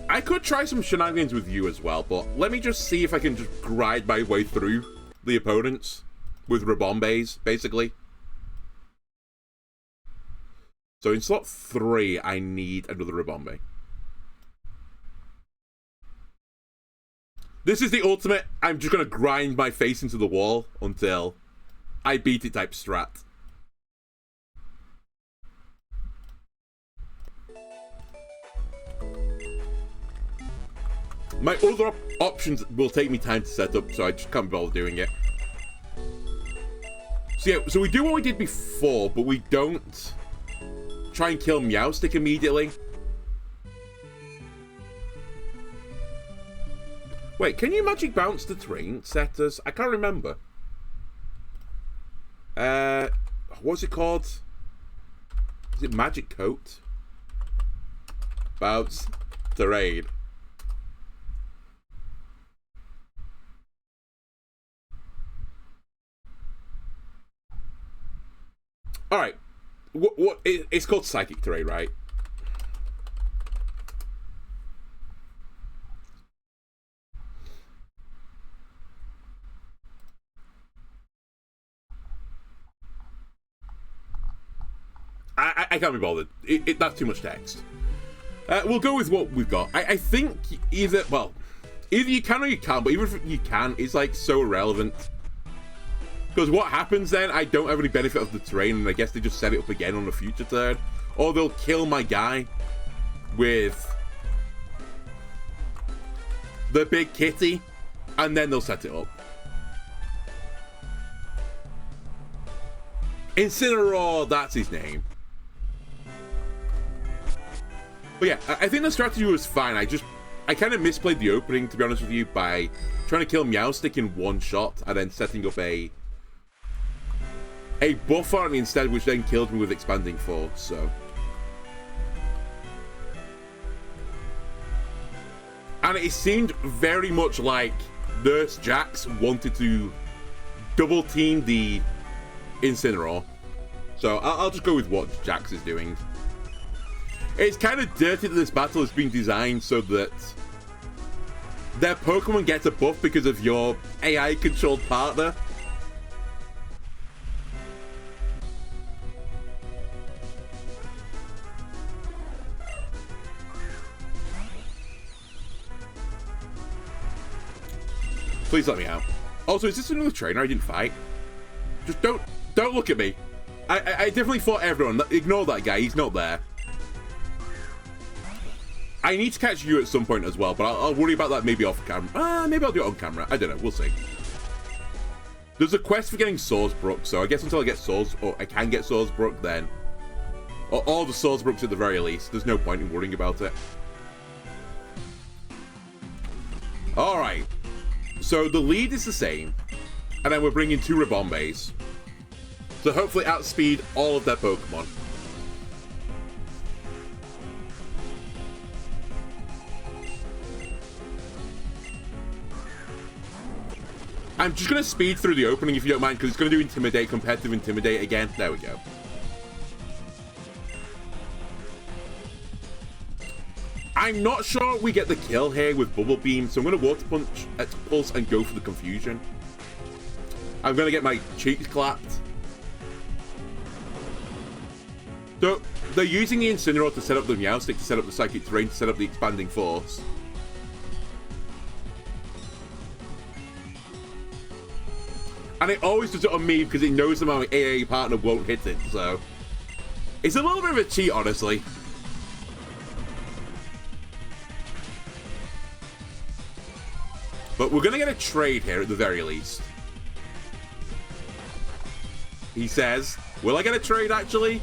I could try some shenanigans with you as well, but let me just see if I can just grind my way through the opponents with Rabombays, basically. So in slot 3, I need another Rabombay. This is the ultimate, I'm just going to grind my face into the wall until I beat it type strat. My other options will take me time to set up, so I just can't bother doing it. So yeah, so we do what we did before, but we don't try and kill Meowstic immediately. Wait, can you magic bounce the terrain setters? I can't remember. What's it called? Is it magic coat? Bounce terrain. All right, it's called psychic terrain, right? I can't be bothered. That's too much text. We'll go with what we've got. I think either you can or you can't, but even if you can, it's like so irrelevant. Because what happens then, I don't have any benefit of the terrain, and I guess they just set it up again on a future turn. Or they'll kill my guy with the big kitty, and then they'll set it up. Incineroar, that's his name. But yeah, I think the strategy was fine. I kind of misplayed the opening, to be honest with you, by trying to kill Meowstic in one shot, and then setting up a buff on me instead, which then killed me with Expanding Force, so. And it seemed very much like Nurse Jax wanted to double team the Incineroar. So I'll just go with what Jax is doing. It's kind of dirty that this battle has been designed so that their Pokemon gets a buff because of your AI-controlled partner. Please let me out. Also, is this another trainer I didn't fight? Just don't look at me. I definitely fought everyone. Ignore that guy. He's not there. I need to catch you at some point as well, but I'll worry about that maybe off camera. Maybe I'll do it on camera. I don't know. We'll see. There's a quest for getting Swordsbrook, so I guess until I get I can get Swordsbrook, then. Or all the Swordsbrooks at the very least. There's no point in worrying about it. Alright. So the lead is the same, and then we're bringing 2 Rabombays. So hopefully outspeed all of their Pokemon. I'm just going to speed through the opening if you don't mind, because it's going to do Intimidate, Competitive Intimidate again. There we go. I'm not sure we get the kill here with Bubble Beam, so I'm going to Water Punch at Pulse and go for the confusion. I'm going to get my cheeks clapped. So, they're using the Incineroar to set up the Meowstic, to set up the Psychic Terrain, to set up the Expanding Force. And it always does it on me because it knows that my AA partner won't hit it, so... It's a little bit of a cheat, honestly. But we're going to get a trade here at the very least. He says, will I get a trade actually?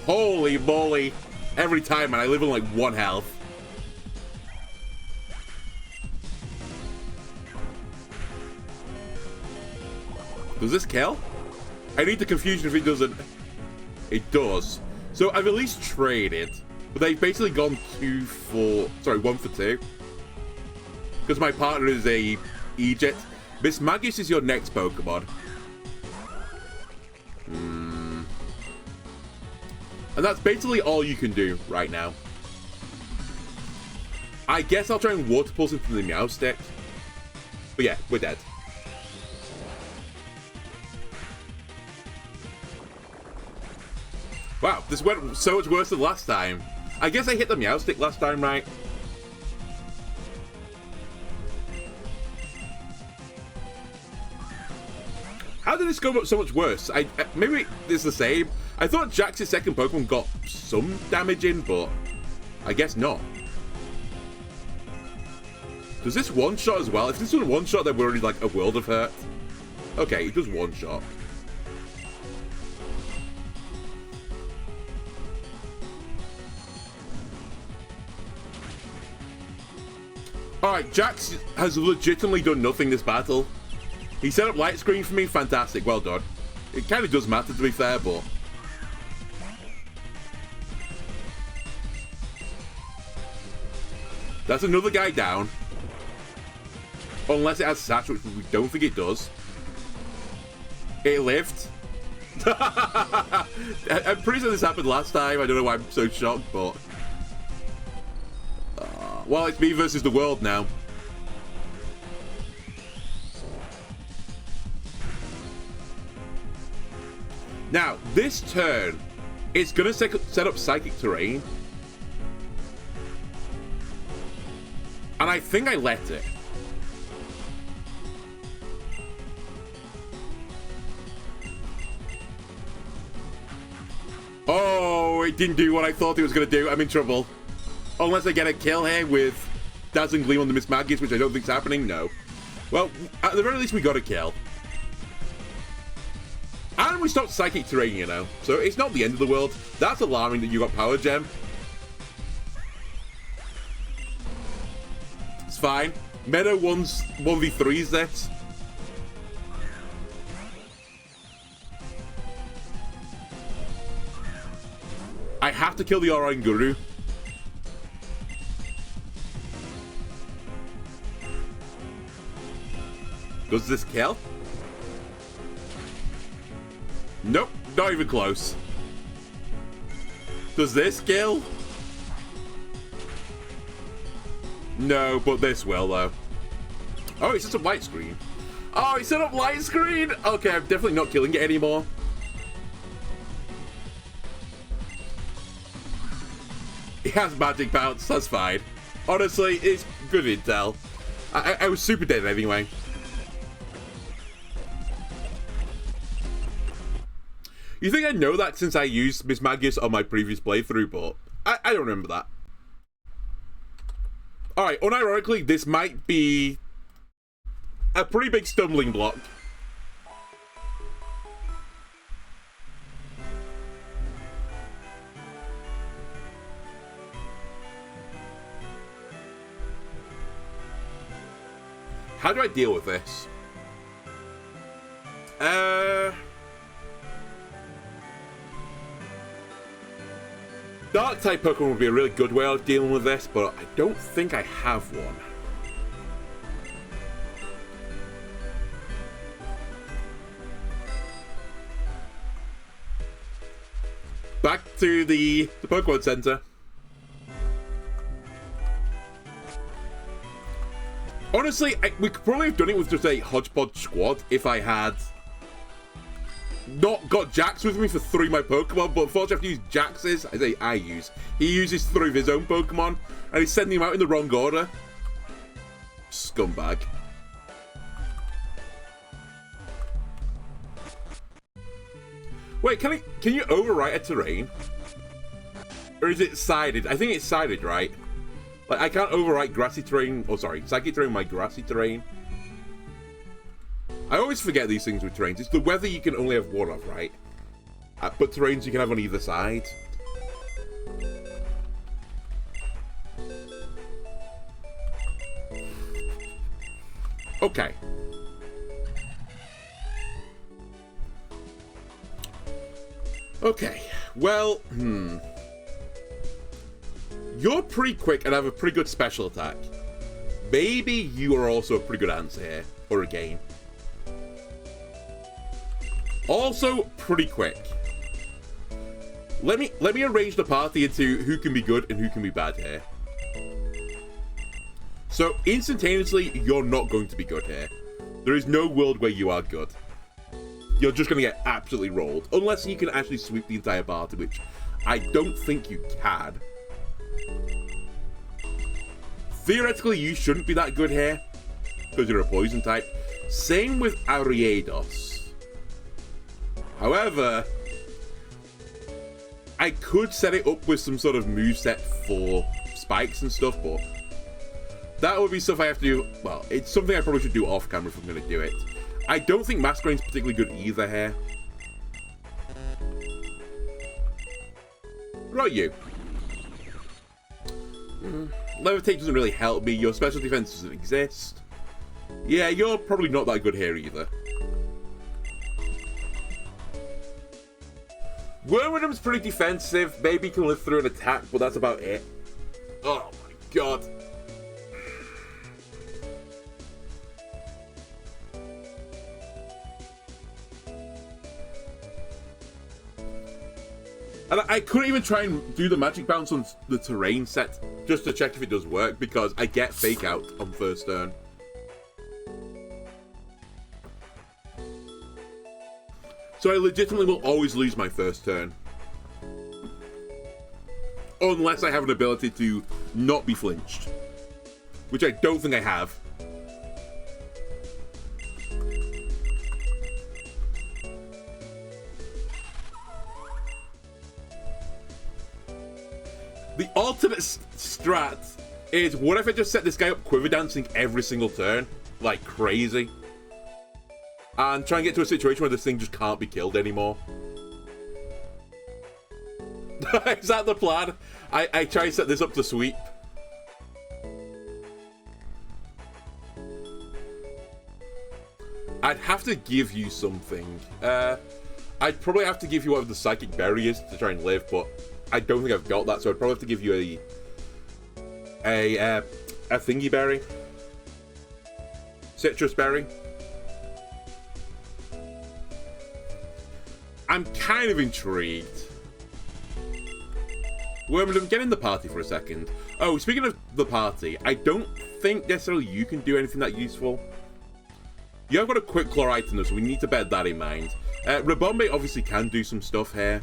Holy moly. Every time, man, I live on like 1 health. Does this kill? I need the confusion if it doesn't. It does. So I've at least traded. But they've basically gone 1 for 2. Because my partner is a Egypt. Miss Magus is your next Pokemon. And that's basically all you can do right now. I guess I'll try and Water Pulse into the Meowstic. But yeah, we're dead. Wow, this went so much worse than last time. I guess I hit the Meowstic last time, right? How did this go so much worse? Maybe it's the same. I thought Jax's second Pokemon got some damage in, but I guess not. Does this one-shot as well? If this was one-shot, then we're already like a world of hurt. Okay, it does one-shot. Alright, Jax has legitimately done nothing this battle. He set up light screen for me, fantastic, well done. It kind of does matter to be fair, but... That's another guy down. Unless it has Satch, which we don't think it does. It lived. I'm pretty sure this happened last time, I don't know why I'm so shocked, but... well, it's me versus the world now. Now, this turn, it's going to set up Psychic Terrain. And I think I let it. Oh, it didn't do what I thought it was going to do. I'm in trouble. Unless I get a kill here with Dazzling Gleam on the Miss Magus, which I don't think's happening. No. Well, at the very least, we got a kill. And we stopped Psychic Terrain, you know. So it's not the end of the world. That's alarming that you got Power Gem. It's fine. Meadow 1v3s this. I have to kill the Oranguru. Does this kill? Nope, not even close. Does this kill? No, but this will, though. Oh, it's just a light screen. Oh, he set up light screen! Okay, I'm definitely not killing it anymore. He has magic bounce, that's fine. Honestly, it's good intel. I was super dead anyway. You think I know that since I used Miss Magus on my previous playthrough, but I don't remember that. Alright, unironically, this might be a pretty big stumbling block. How do I deal with this? Dark type Pokemon would be a really good way of dealing with this, but I don't think I have one. Back to the Pokemon Center. Honestly, we could probably have done it with just a hodgepodge squad if I had not got Jax with me for 3 of my Pokemon, but unfortunately I have to use Jax's. He uses 3 of his own Pokemon, and he's sending them out in the wrong order. Scumbag. Wait, can you overwrite a terrain? Or is it sided? I think it's sided, right? Like, I can't overwrite grassy terrain, oh sorry, psychic terrain, my grassy terrain. I always forget these things with terrains. It's the weather you can only have one of, right? But terrains you can have on either side. Okay. Okay, well, you're pretty quick and have a pretty good special attack. Maybe you are also a pretty good answer here, or a game. Also, pretty quick. Let me arrange the party into who can be good and who can be bad here. So, instantaneously, you're not going to be good here. There is no world where you are good. You're just going to get absolutely rolled. Unless you can actually sweep the entire party, which I don't think you can. Theoretically, you shouldn't be that good here, because you're a poison type. Same with Ariados. However, I could set it up with some sort of moveset for spikes and stuff, but that would be stuff I have to do. Well, it's something I probably should do off camera if I'm going to do it. I don't think Masquerade's particularly good either here. What about you? Levitate doesn't really help me. Your special defense doesn't exist. Yeah, you're probably not that good here either. Wormwoodham's pretty defensive. Maybe can live through an attack, but that's about it. Oh my god. And I couldn't even try and do the magic bounce on the terrain set just to check if it does work, because I get fake out on first turn. So I legitimately will always lose my first turn. Unless I have an ability to not be flinched. Which I don't think I have. The alternate strat is, what if I just set this guy up quiver dancing every single turn? Like crazy. And try and get to a situation where this thing just can't be killed anymore. Is that the plan? I try to set this up to sweep. I'd have to give you something. I'd probably have to give you whatever the psychic berry is to try and live, but I don't think I've got that, so I'd probably have to give you a thingy berry. Citrus berry. I'm kind of intrigued. Wormwoodham, get in the party for a second. Oh, speaking of the party, I don't think necessarily you can do anything that useful. You have got a quick claw item though, so we need to bear that in mind. Rabombe obviously can do some stuff here.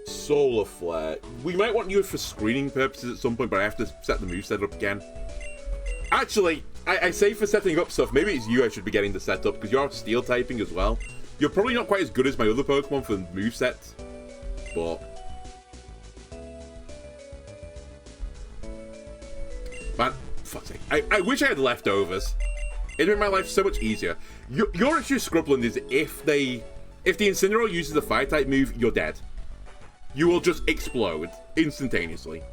Solar Flare. We might want you for screening purposes at some point, but I have to set the moveset up again. Actually, I say for setting up stuff, maybe it's you I should be getting the setup, because you're steel typing as well. You're probably not quite as good as my other Pokemon for moveset, but... Man, fuck's sake. I wish I had leftovers. It'd make my life so much easier. Your issue, Scrubland, is if the Incineroar uses a Fire-type move, you're dead. You will just explode instantaneously.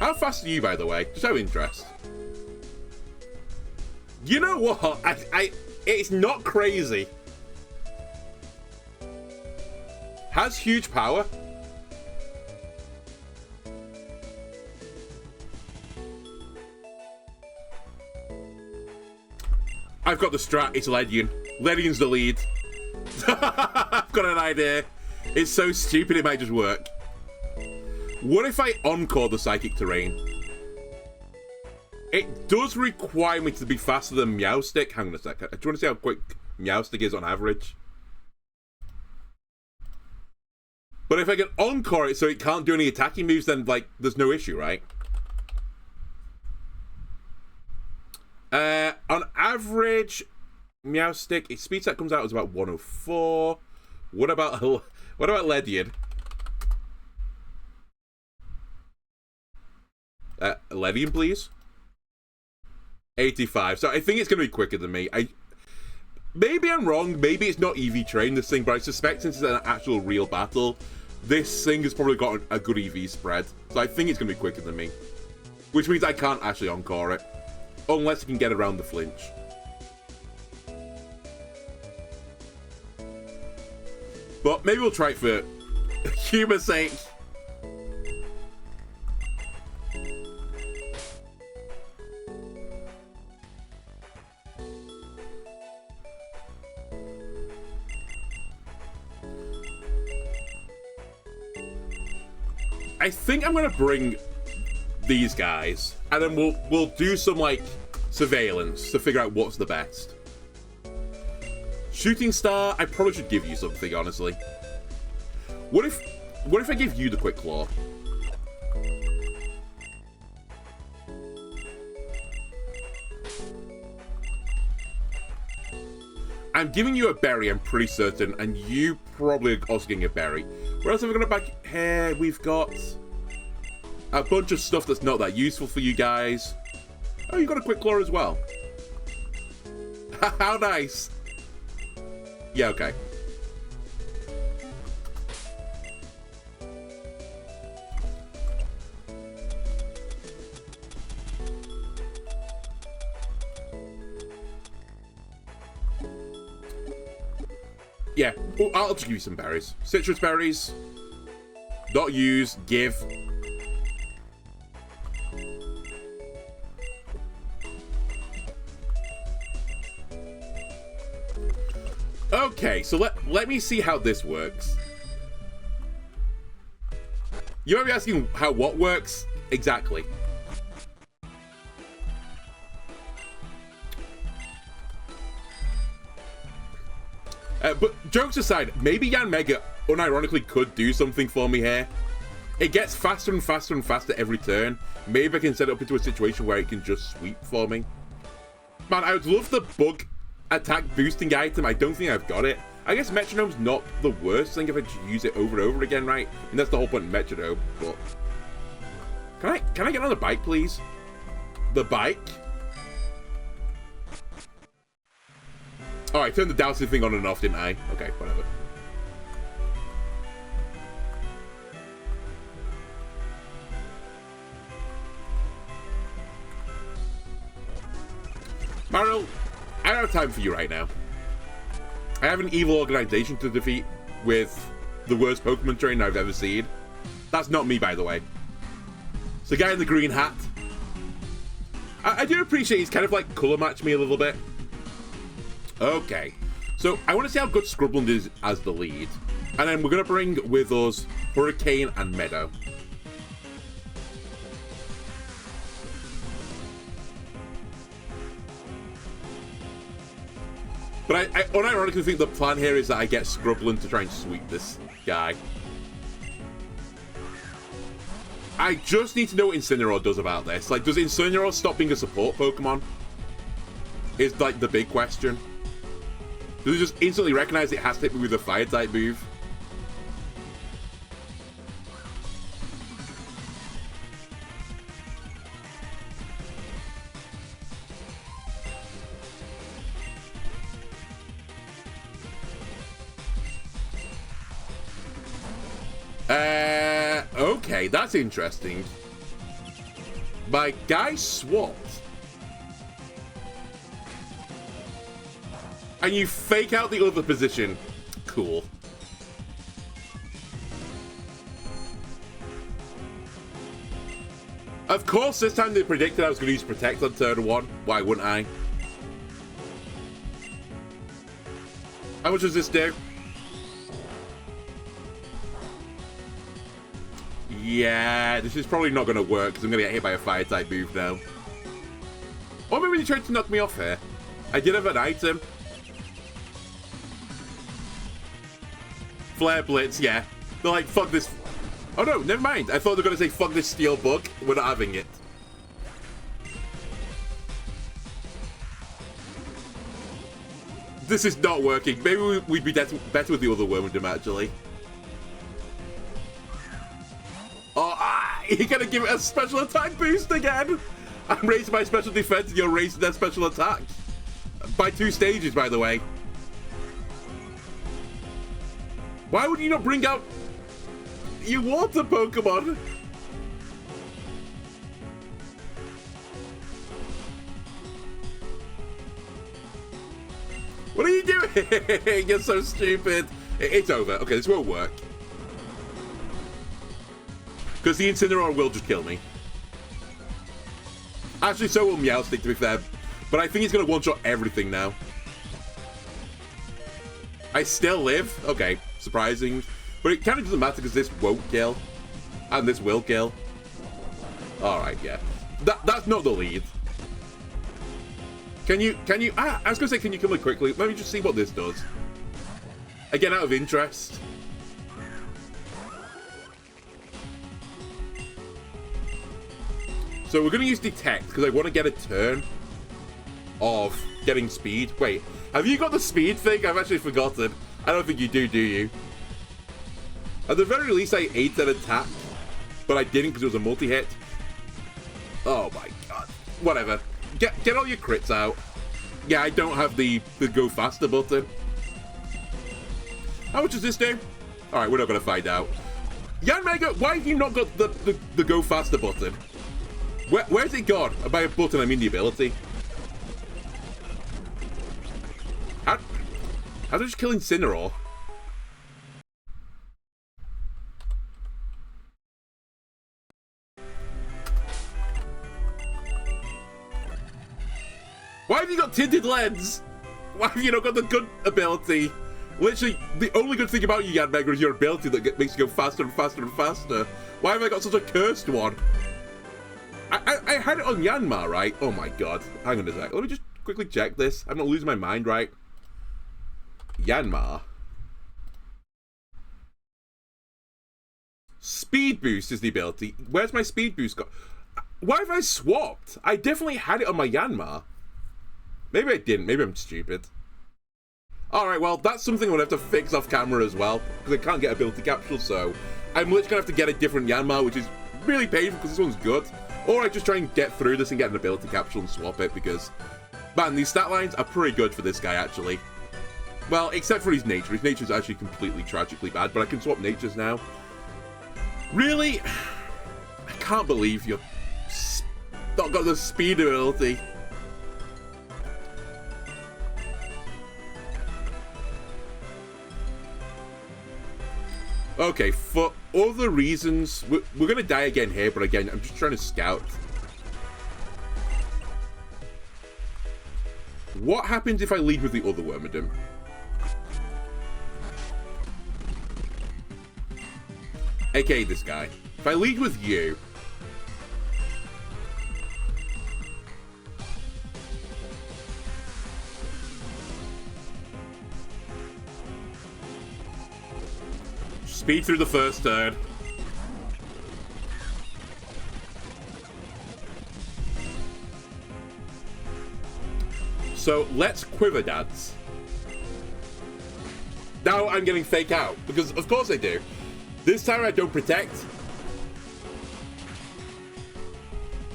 How fast are you, by the way? Just out of interest. You know what? It's not crazy. Has huge power. I've got the strat. It's Ledian. Ledian's the lead. I've got an idea. It's so stupid it might just work. What if I encore the psychic terrain? It does require me to be faster than Meowstic. Hang on a second. Do you want to see how quick Meowstic is on average? But if I can encore it so it can't do any attacking moves, then, like, there's no issue, right? On average, Meowstic, its speed set comes out as about 104. What about Ledian? Ledian, please. 85. So I think it's going to be quicker than me. Maybe I'm wrong. Maybe it's not EV trained, this thing, but I suspect since it's an actual real battle, this thing has probably got a good EV spread. So I think it's going to be quicker than me. which means I can't actually encore it. Unless I can get around the flinch. But maybe we'll try it for humor's sake. I think I'm gonna bring these guys, and then we'll do some like surveillance to figure out what's the best. Shooting star, I probably should give you something, honestly. What if I give you the quick claw? I'm giving you a berry, I'm pretty certain, and you probably are also getting a berry. What else have we got back here? We've got a bunch of stuff that's not that useful for you guys. Oh, you got a quick claw as well. How nice. Yeah, okay. Yeah, oh, I'll just give you some berries. Citrus berries. Not use, give. Okay, so let me see how this works. You might be asking how what works? Exactly. But jokes aside, maybe Yanmega unironically could do something for me here. It gets faster and faster and faster every turn. Maybe I can set it up into a situation where it can just sweep for me. Man, I would love the bug attack boosting item. I don't think I've got it. I guess Metronome's not the worst thing if I just use it over and over again, right? And that's the whole point of Metronome, but... Can I get on the bike, please? The bike? Oh, I turned the dowsing thing on and off, didn't I? Okay, whatever. Mario, I don't have time for you right now. I have an evil organization to defeat with the worst Pokemon trainer I've ever seen. That's not me, by the way. It's the guy in the green hat. I do appreciate he's kind of like color matched me a little bit. Okay, so I want to see how good Scrubland is as the lead. And then we're going to bring with us Hurricane and Meadow. But I unironically think the plan here is that I get Scrubland to try and sweep this guy. I just need to know what Incineroar does about this. Like, does Incineroar stop being a support Pokemon? Is like the big question. Does it just instantly recognize it has to hit me with a fire-type move? Okay, that's interesting. My guy swapped. And you fake out the other position. Cool. Of course, this time they predicted I was going to use Protect on turn 1. Why wouldn't I? How much does this do? Yeah, this is probably not going to work because I'm going to get hit by a fire-type move now. Or maybe they tried to knock me off here. I did have an item. Flare Blitz, yeah. They're like, fuck this. Oh no, never mind. I thought they were going to say, fuck this Steel Bug. We're not having it. This is not working. Maybe we'd be better with the other Wormadam, actually. Oh, you're going to give it a special attack boost again? I'm raising my special defense and you're raising their special attack. By 2 stages, by the way. Why would you not bring out your water Pokemon? What are you doing? You're so stupid. It's over. Okay, this won't work. Because the Incineroar will just kill me. Actually, so will Meowstic, to be fair. But I think he's going to one-shot everything now. I still live. Okay, surprising. But it kind of doesn't matter because this won't kill. And this will kill. Alright, yeah. That's not the lead. Can you, I was going to say, can you kill me quickly? Let me just see what this does. Again, out of interest. So we're going to use Detect, because I want to get a turn of getting speed. Wait, have you got the speed thing? I've actually forgotten. I don't think you do you? At the very least, I ate that attack, but I didn't because it was a multi-hit. Oh my god. Whatever. Get all your crits out. Yeah, I don't have the go faster button. How much does this do? Alright, we're not going to find out. Yanmega, why have you not got the go faster button? Where's it gone? By a button, I mean the ability. How did I just kill Incineroar? Why have you got Tinted Lens? Why have you not got the good ability? Literally, the only good thing about you, Yanmega, is your ability that makes you go faster and faster and faster. Why have I got such a cursed one? I had it on Yanma, right? Oh my god. Hang on a sec. Let me just quickly check this. I'm not losing my mind, right? Yanma. Speed boost is the ability. Where's my speed boost got? Why have I swapped? I definitely had it on my Yanma. Maybe I didn't. Maybe I'm stupid. Alright, well, that's something I'm going to have to fix off camera as well. Because I can't get ability capsule, so I'm literally going to have to get a different Yanma, which is really painful because this one's good. Or I just try and get through this and get an ability capsule and swap it because, man, these stat lines are pretty good for this guy, actually. Well, except for his nature. His nature's actually completely tragically bad, but I can swap natures now. Really? I can't believe you've not got the speed ability. Okay, for other reasons, we're going to die again here, but again, I'm just trying to scout. What happens if I lead with the other Wormadam? AKA this guy. If I lead with you... Speed through the first turn. So let's Quiver Dance. Now I'm getting Fake Out, because of course I do. This time I don't Protect.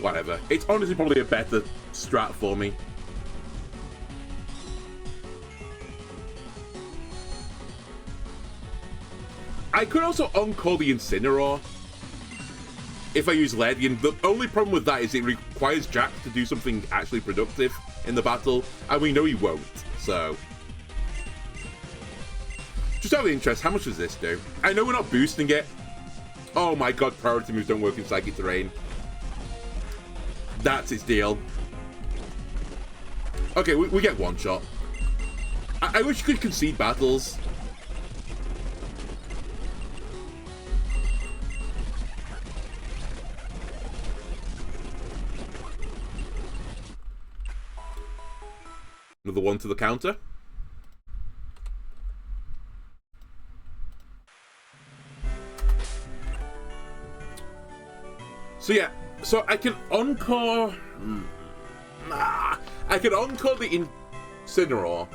Whatever. It's honestly probably a better strat for me. I could also Encore the Incineroar if I use Ledian. The only problem with that is it requires Jack to do something actually productive in the battle, and we know he won't, so... Just out of interest, how much does this do? I know we're not boosting it. Oh my god, priority moves don't work in Psychic Terrain. That's its deal. Okay, we get one shot. I wish you could concede battles. Another one to the counter. So yeah, so I can Encore... I can Encore the Incineroar.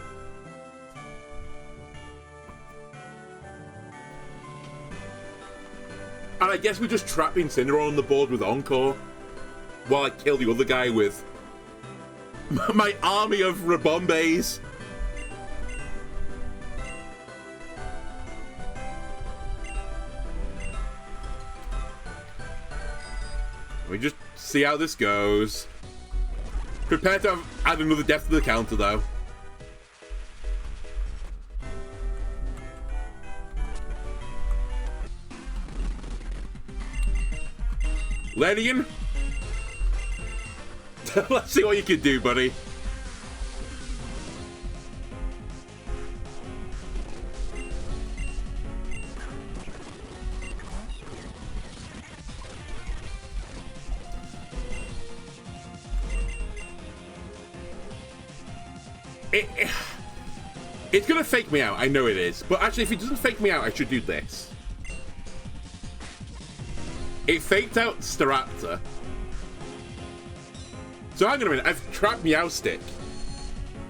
And I guess we just trap Incineroar on the board with Encore while I kill the other guy with my army of Rabombays. We just see how this goes. Prepare to add another death to the counter, though. Ledian, let's see what you can do, buddy. It's gonna fake me out, I know it is. But actually, if it doesn't fake me out, I should do this. It faked out Staraptor. So hang on a minute, I've trapped Meowstic.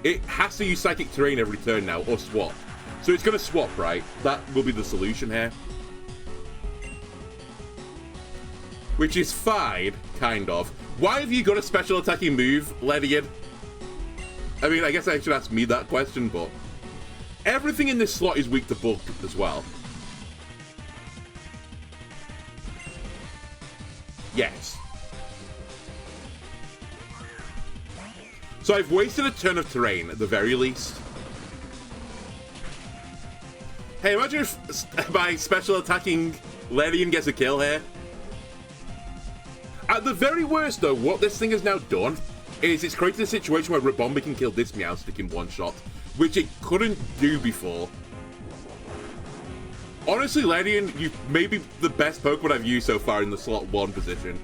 It has to use Psychic Terrain every turn now, or swap. So it's gonna swap, right? That will be the solution here. Which is fine, kind of. Why have you got a special attacking move, Ledian? I mean, I guess I should ask me that question, but... everything in this slot is weak to bulk as well. Yes. So I've wasted a turn of terrain, at the very least. Hey, imagine if my special attacking Ledian gets a kill here. At the very worst, though, what this thing has now done is it's created a situation where Rabombi can kill this Meowstic in one shot, which it couldn't do before. Honestly, Ledian, you may be the best Pokemon I've used so far in the slot 1 position.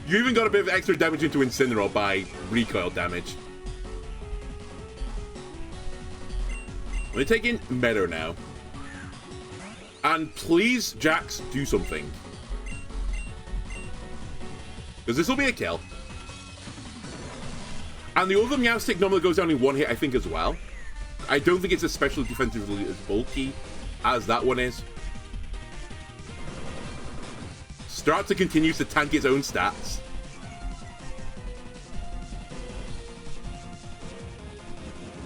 You even got a bit of extra damage into Incineroar by recoil damage. Let me take in Meadow now. And please, Jax, do something. Because this will be a kill. And the other Meowstic normally goes down in one hit, I think, as well. I don't think it's especially defensively as bulky as that one is. Staraptor continues to tank its own stats.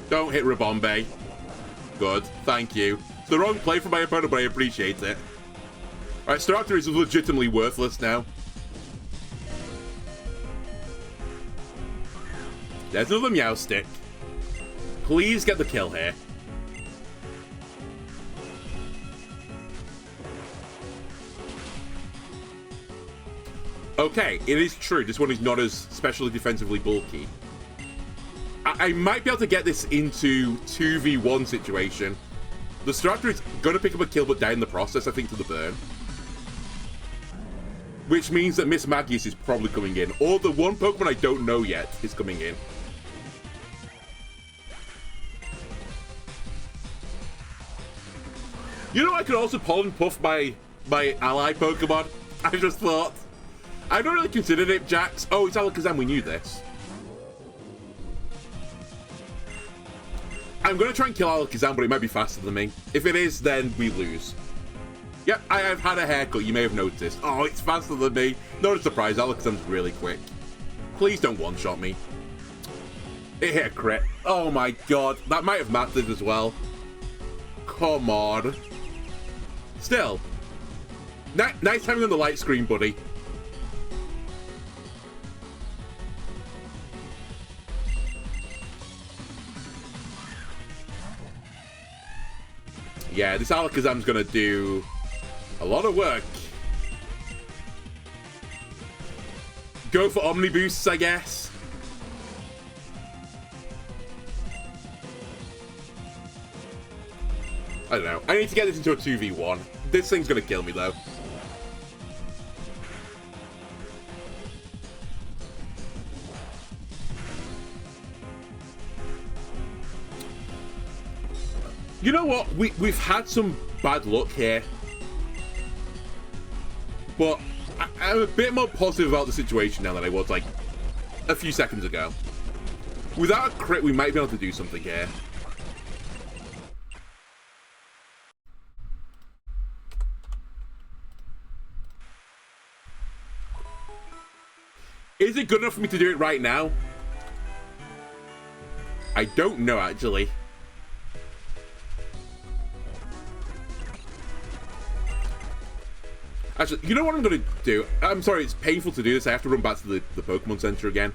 Don't hit Rabombi. Good, thank you. It's the wrong play from my opponent, but I appreciate it. Alright, Staraptor is legitimately worthless now. There's another Meowstic. Please get the kill here. Okay, it is true. This one is not as specially defensively bulky. I might be able to get this into 2v1 situation. The Staraptor is going to pick up a kill but die in the process, I think, to the burn. Which means that Miss Magius is probably coming in. Or the one Pokemon I don't know yet is coming in. You know, I could also Pollen Puff my ally Pokemon. I just thought. I don't really consider it, Jax. Oh, it's Alakazam, we knew this. I'm going to try and kill Alakazam, but it might be faster than me. If it is, then we lose. Yep, I have had a haircut, you may have noticed. Oh, it's faster than me. Not a surprise, Alakazam's really quick. Please don't one-shot me. It hit a crit. Oh my god, that might have mattered as well. Come on. Still. Nice having on the light screen, buddy. Yeah, this Alakazam's gonna do a lot of work. Go for Omni Boosts, I guess. I don't know. I need to get this into a 2v1. This thing's gonna kill me, though. You know what? We've had some bad luck here. But I'm a bit more positive about the situation now than I was, like, a few seconds ago. Without a crit, we might be able to do something here. Is it good enough for me to do it right now? I don't know, actually. Actually, you know what I'm going to do? I'm sorry, it's painful to do this. I have to run back to the Pokemon Center again.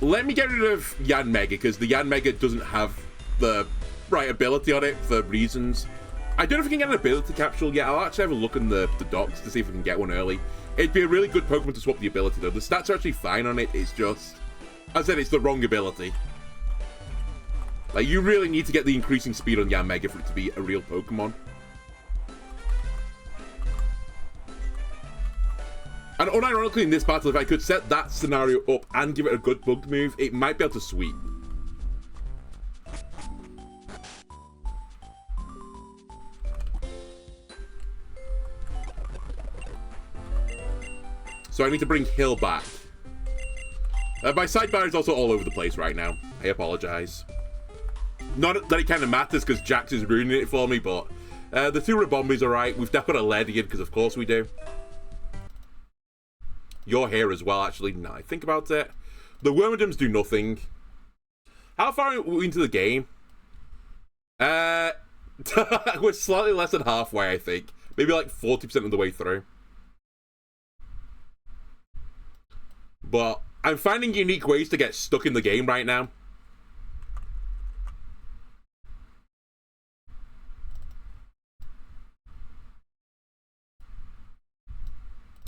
Let me get rid of Yanmega, because the Yanmega doesn't have the right ability on it for reasons. I don't know if we can get an ability capsule yet. I'll actually have a look in the docks to see if we can get one early. It'd be a really good Pokemon to swap the ability, though. The stats are actually fine on it. It's just, as I said, it's the wrong ability. Like, you really need to get the increasing speed on Yanmega for it to be a real Pokemon. And unironically, in this battle, if I could set that scenario up and give it a good bug move, it might be able to sweep. So I need to bring Hill back. My sidebar is also all over the place right now. I apologize. Not that it kind of matters because Jax is ruining it for me, but the two Rabombi's are right. We've definitely got a Ledian because of course we do. You're here as well, actually. Now I think about it. The Wormadams do nothing. How far are we into the game? We're slightly less than halfway, I think. Maybe like 40% of the way through. But I'm finding unique ways to get stuck in the game right now.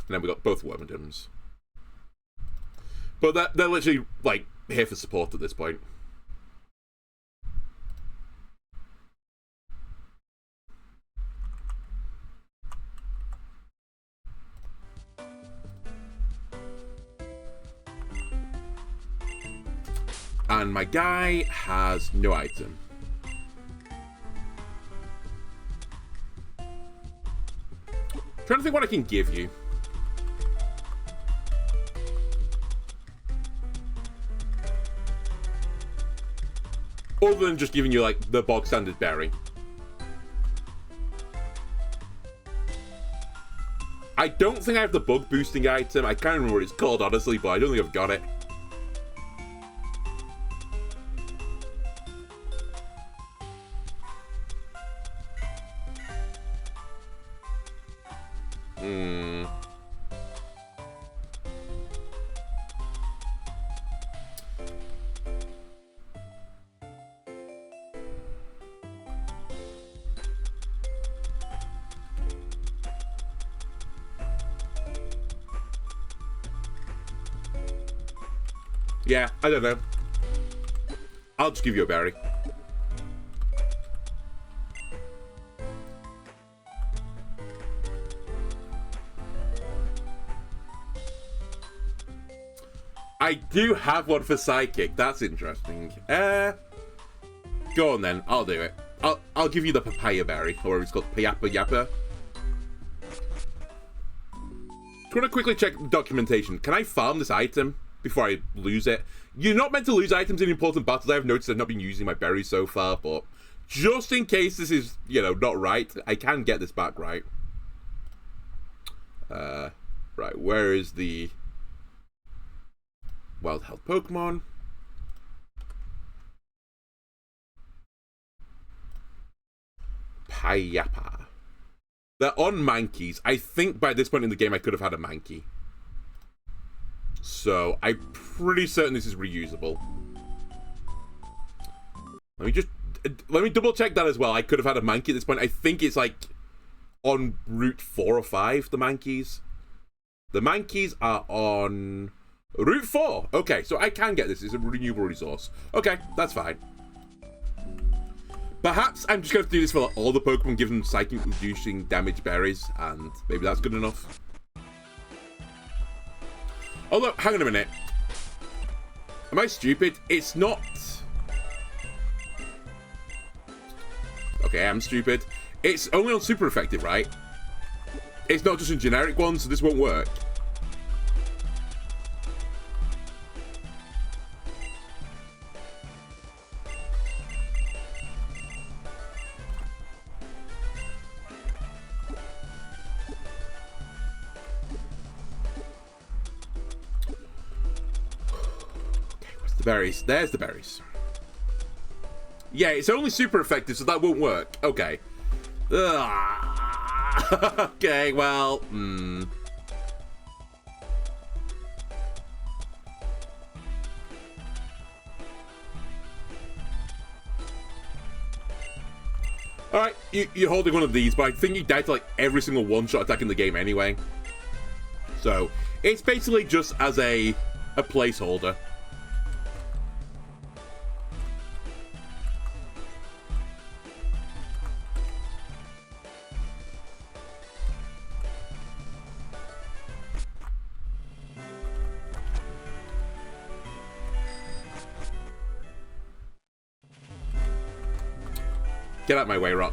And then we got both Wormadams. But they're literally, like, here for support at this point. And my guy has no item. Trying to think what I can give you. Other than just giving you, like, the bog standard berry. I don't think I have the bug boosting item. I can't remember what it's called, honestly, but I don't think I've got it. Yeah, I don't know. I'll just give you a berry. I do have one for Psychic. That's interesting. Go on then. I'll do it. I'll give you the papaya berry, or it's called Payapa Yappa. Just want to quickly check documentation. Can I farm this item before I lose it? You're not meant to lose items in important battles. I've noticed I've not been using my berries so far, but just in case this is, you know, not right, I can get this back right. Right, where is the wild health Pokemon? Payapa. They're on Mankeys. I think by this point in the game I could have had a Mankey. So, I'm pretty certain this is reusable. Let me double check that as well. I could have had a Mankey at this point. I think it's like on Route 4 or 5, the Mankeys. The Mankeys are on Route 4. Okay, so I can get this. It's a renewable resource. Okay, that's fine. Perhaps I'm just going to do this for all the Pokemon, give them psychic reducing damage berries, and maybe that's good enough. Although, hang on a minute. Am I stupid? It's not... Okay, I am stupid. It's only on super effective, right? It's not just in generic ones, so this won't work. Berries. There's the berries. Yeah, it's only super effective, so that won't work. Okay. Okay, well... Alright, you're holding one of these, but I think you die to like every single one-shot attack in the game anyway. So, it's basically just as a placeholder. Get out of my way, Rock.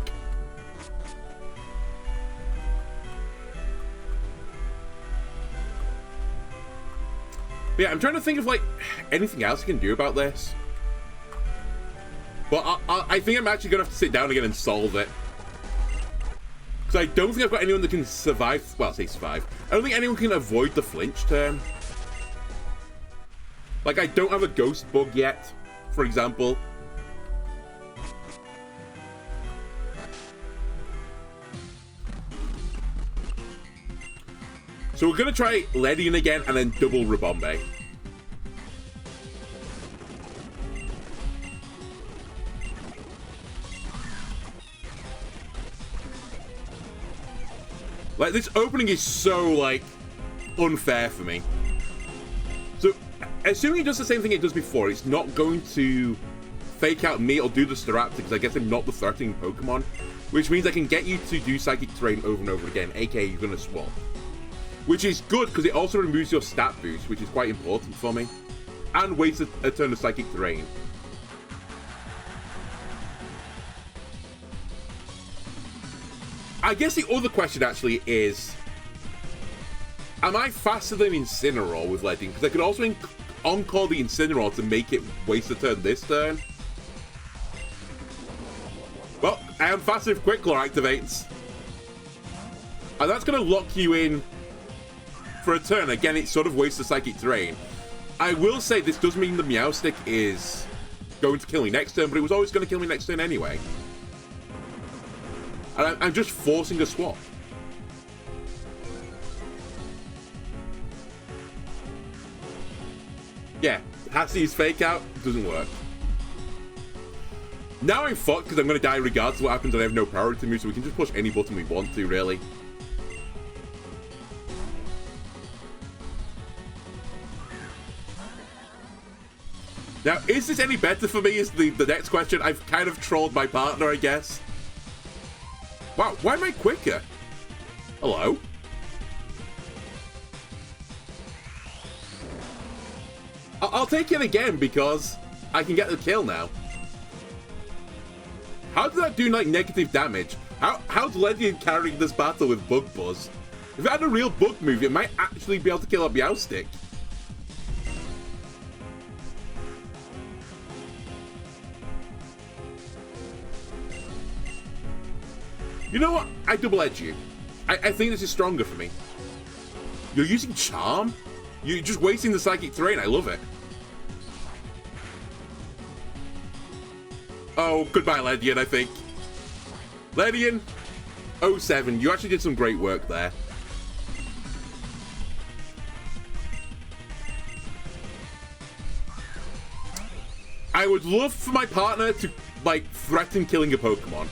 But yeah, I'm trying to think of, like, anything else I can do about this. But I think I'm actually going to have to sit down again and solve it. Because I don't think I've got anyone that can survive. Well, I say survive. I don't think anyone can avoid the flinch turn. Like, I don't have a ghost bug yet, for example. So we're going to try Ledian again and then double Rabombe. Like, this opening is so, like, unfair for me. So, assuming it does the same thing it does before, it's not going to fake out me or do the Staraptor, because I guess I'm not the threatening Pokemon, which means I can get you to do Psychic Terrain over and over again, aka you're going to swap. Which is good, because it also removes your stat boost, which is quite important for me. And wastes a turn of Psychic Terrain. I guess the other question actually is, am I faster than Incineroar with Ledian? Because I could also on-call the Incineroar to make it waste a turn this turn. Well, I am faster if Quick Claw activates. And that's going to lock you in for a turn. Again, it sort of wastes the Psychic Terrain. I will say this does mean the Meowstic is going to kill me next turn, but it was always going to kill me next turn anyway. And I'm just forcing a swap. Yeah, Hassie's Fake Out doesn't work. Now I'm fucked because I'm going to die regardless of what happens and I have no priority move, so we can just push any button we want to, really. Now, is this any better for me is the next question. I've kind of trolled my partner, I guess. Wow, why am I quicker? Hello? I'll take it again because I can get the kill now. How did that do, like, negative damage? How's Ledian carrying this battle with Bug Buzz? If it had a real bug move, it might actually be able to kill a Meowstic. You know what? I double edge you. I think this is stronger for me. You're using Charm? You're just wasting the Psychic Terrain. I love it. Oh, goodbye, Ledian, I think. Ledian, 07. You actually did some great work there. I would love for my partner to, like, threaten killing a Pokemon.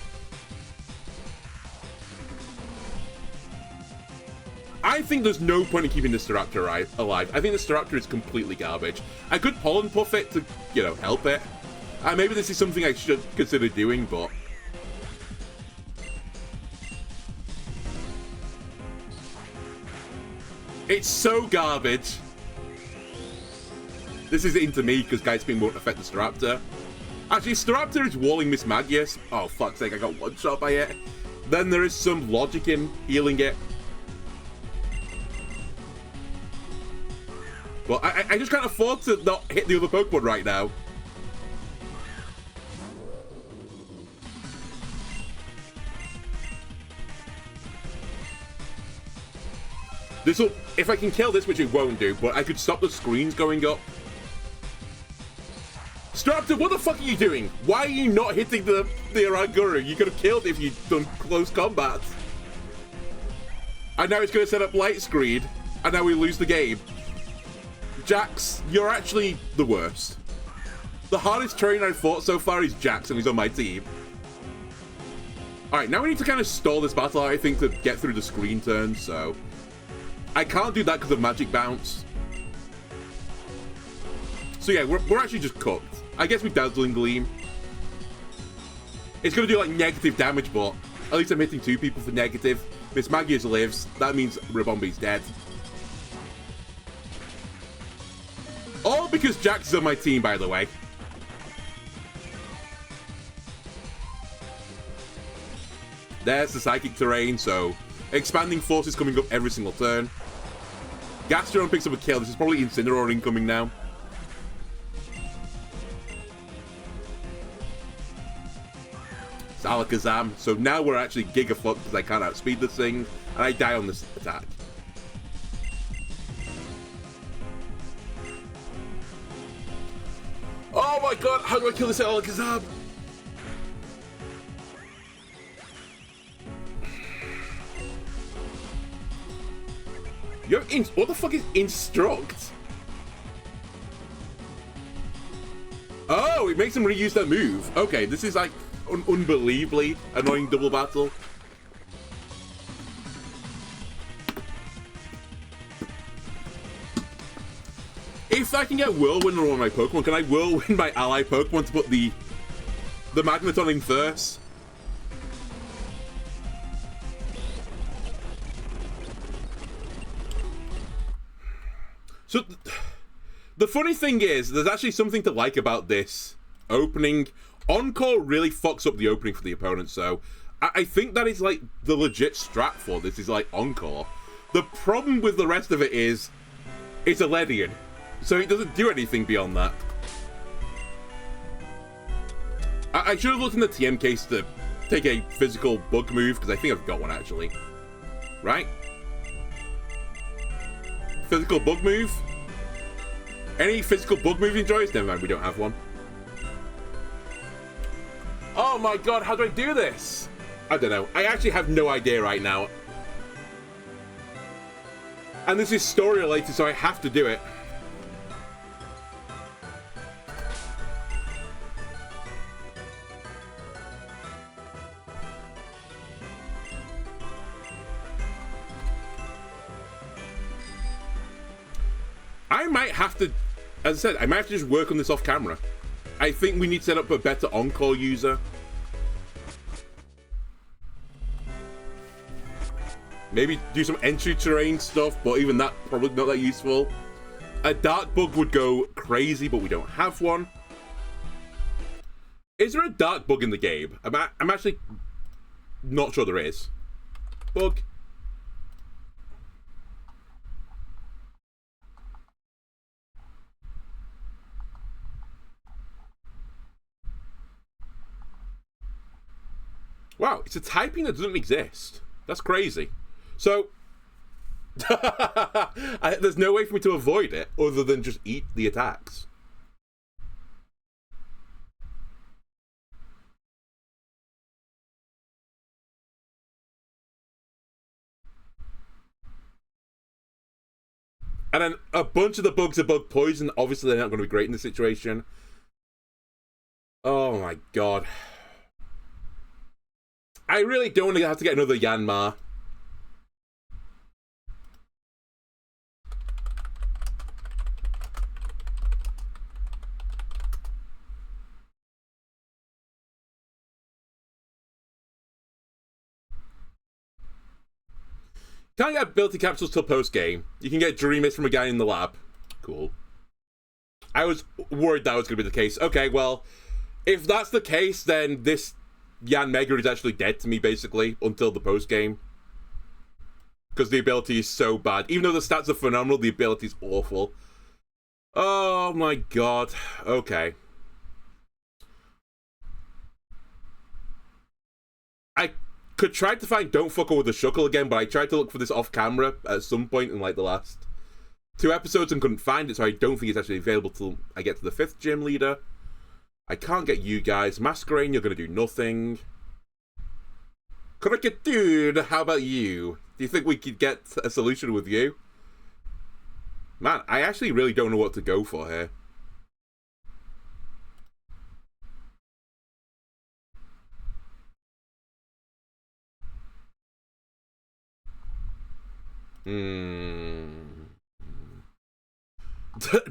I think there's no point in keeping the Staraptor alive. I think the Staraptor is completely garbage. I could Pollen Puff it to, you know, help it. Maybe this is something I should consider doing, but... It's so garbage. This is into me, because Guide Spin won't affect the Staraptor. Actually, Staraptor is walling Miss Magius. Oh, fuck's sake, I got one shot by it. Then there is some logic in healing it. Well, I just can't afford to not hit the other Pokemon right now. This'll, if I can kill this, which it won't do, but I could stop the screens going up. Staraptor, what the fuck are you doing? Why are you not hitting the Oranguru? You could have killed it if you'd done close combat. And now it's going to set up Light Screen, and now we lose the game. Jax, you're actually the worst. The hardest trainer I've fought so far is Jax, and he's on my team. Alright, now we need to kind of stall this battle, I think, to get through the screen turn, so... I can't do that because of magic bounce. So yeah, we're actually just cooked. I guess we Dazzling Gleam. It's going to do, like, negative damage, but at least I'm hitting 2 people for negative. Miss Magius lives. That means Rabombi's dead. All because Jax is on my team, by the way. There's the Psychic Terrain, so Expanding Force is coming up every single turn. Gastron picks up a kill. This is probably Incineroar incoming now. It's Alakazam. So now we're actually Gigaflux because I can't outspeed this thing, and I die on this attack. Oh my god, how do I kill this Alakazam? What the fuck is Instruct? Oh, it makes him reuse that move. Okay, this is like unbelievably annoying double battle. If I can get Whirlwind on one of my Pokemon, can I Whirlwind my ally Pokemon to put the Magneton in first? So, the funny thing is, there's actually something to like about this opening. Encore really fucks up the opening for the opponent, so I think that is like the legit strat for this, is like Encore. The problem with the rest of it is, it's a Ledian, so it doesn't do anything beyond that. I should have looked in the TM case to take a physical bug move, because I think I've got one actually. Right? Physical bug move? Any physical bug move enjoys? Never mind, we don't have one. Oh my god, how do I do this? I don't know. I actually have no idea right now. And this is story related, so I have to do it. I might have to, as I said, I might have to just work on this off camera. I think we need to set up a better Encore user. Maybe do some entry terrain stuff, but even that probably not that useful. A Dark Bug would go crazy, but we don't have one. Is there a Dark Bug in the game? I'm actually not sure there is. Bug. Wow, it's a typing that doesn't exist. That's crazy. So, there's no way for me to avoid it other than just eat the attacks. And then a bunch of the bugs are bug poison. Obviously, they're not going to be great in this situation. Oh my god. I really don't want to have to get another Yanmar. Can't get ability capsules till post-game. You can get Dreamers from a guy in the lab. Cool. I was worried that was going to be the case. Okay, well, if that's the case, then this Yan Mega is actually dead to me, basically, until the post-game. Because the ability is so bad. Even though the stats are phenomenal, the ability is awful. Oh my god. Okay. I could try to find Don't Fuck with the Shuckle again, but I tried to look for this off-camera at some point in, like, the last 2 episodes and couldn't find it, so I don't think it's actually available till I get to the 5th gym leader. I can't get you guys. Masquerade, you're going to do nothing. Cricket Dude, how about you? Do you think we could get a solution with you? Man, I actually really don't know what to go for here. Hmm.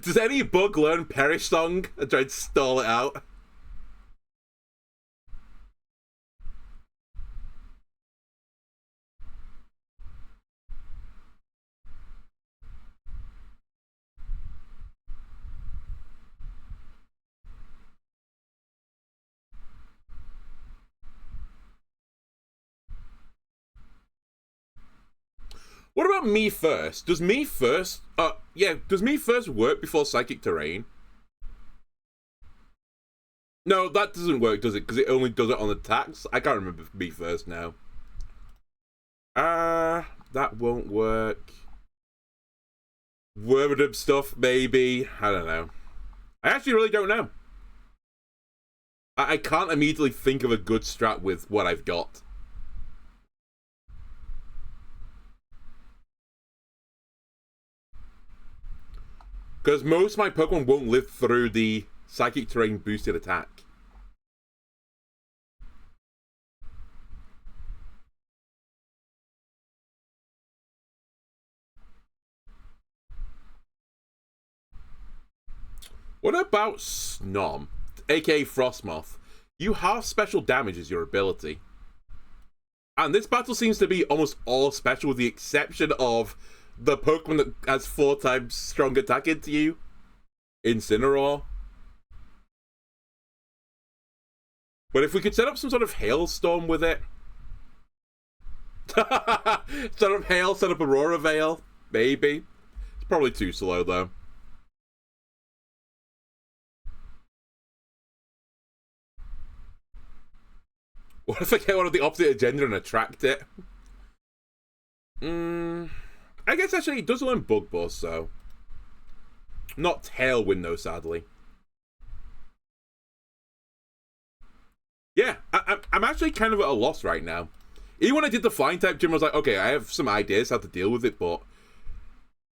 Does any bug learn Perish Song and try to stall it out? What about me first? Does me first? Yeah. Does me first work before Psychic Terrain? No, that doesn't work, does it? Because it only does it on attacks. I can't remember me first now. That won't work. Wormadub stuff, maybe. I don't know. I actually really don't know. I can't immediately think of a good strat with what I've got. Because most of my Pokemon won't live through the Psychic Terrain boosted attack. What about Snom, aka Frostmoth? You have special damage as your ability. And this battle seems to be almost all special with the exception of the Pokemon that has 4 times strong attack into you. Incineroar. But if we could set up some sort of Hailstorm with it. Set up Hail, set up Aurora Veil. Maybe. It's probably too slow though. What if I get one of the opposite gender and attract it? I guess actually it does learn Bug Buzz, so. Not Tailwind though, sadly. Yeah, I'm actually kind of at a loss right now. Even when I did the flying type gym, I was like, okay, I have some ideas how to deal with it, but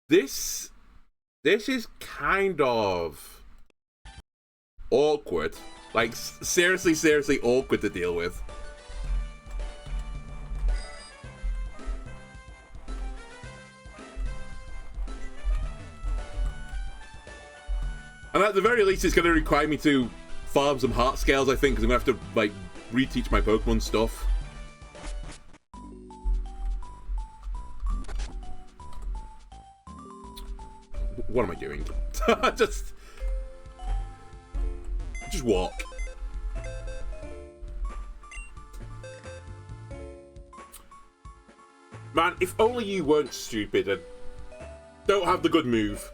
this is kind of awkward. Like, seriously awkward to deal with. And at the very least, it's going to require me to farm some heart scales, I think, because I'm going to have to, like, reteach my Pokemon stuff. What am I doing? just walk. Man, if only you weren't stupid and don't have the good move.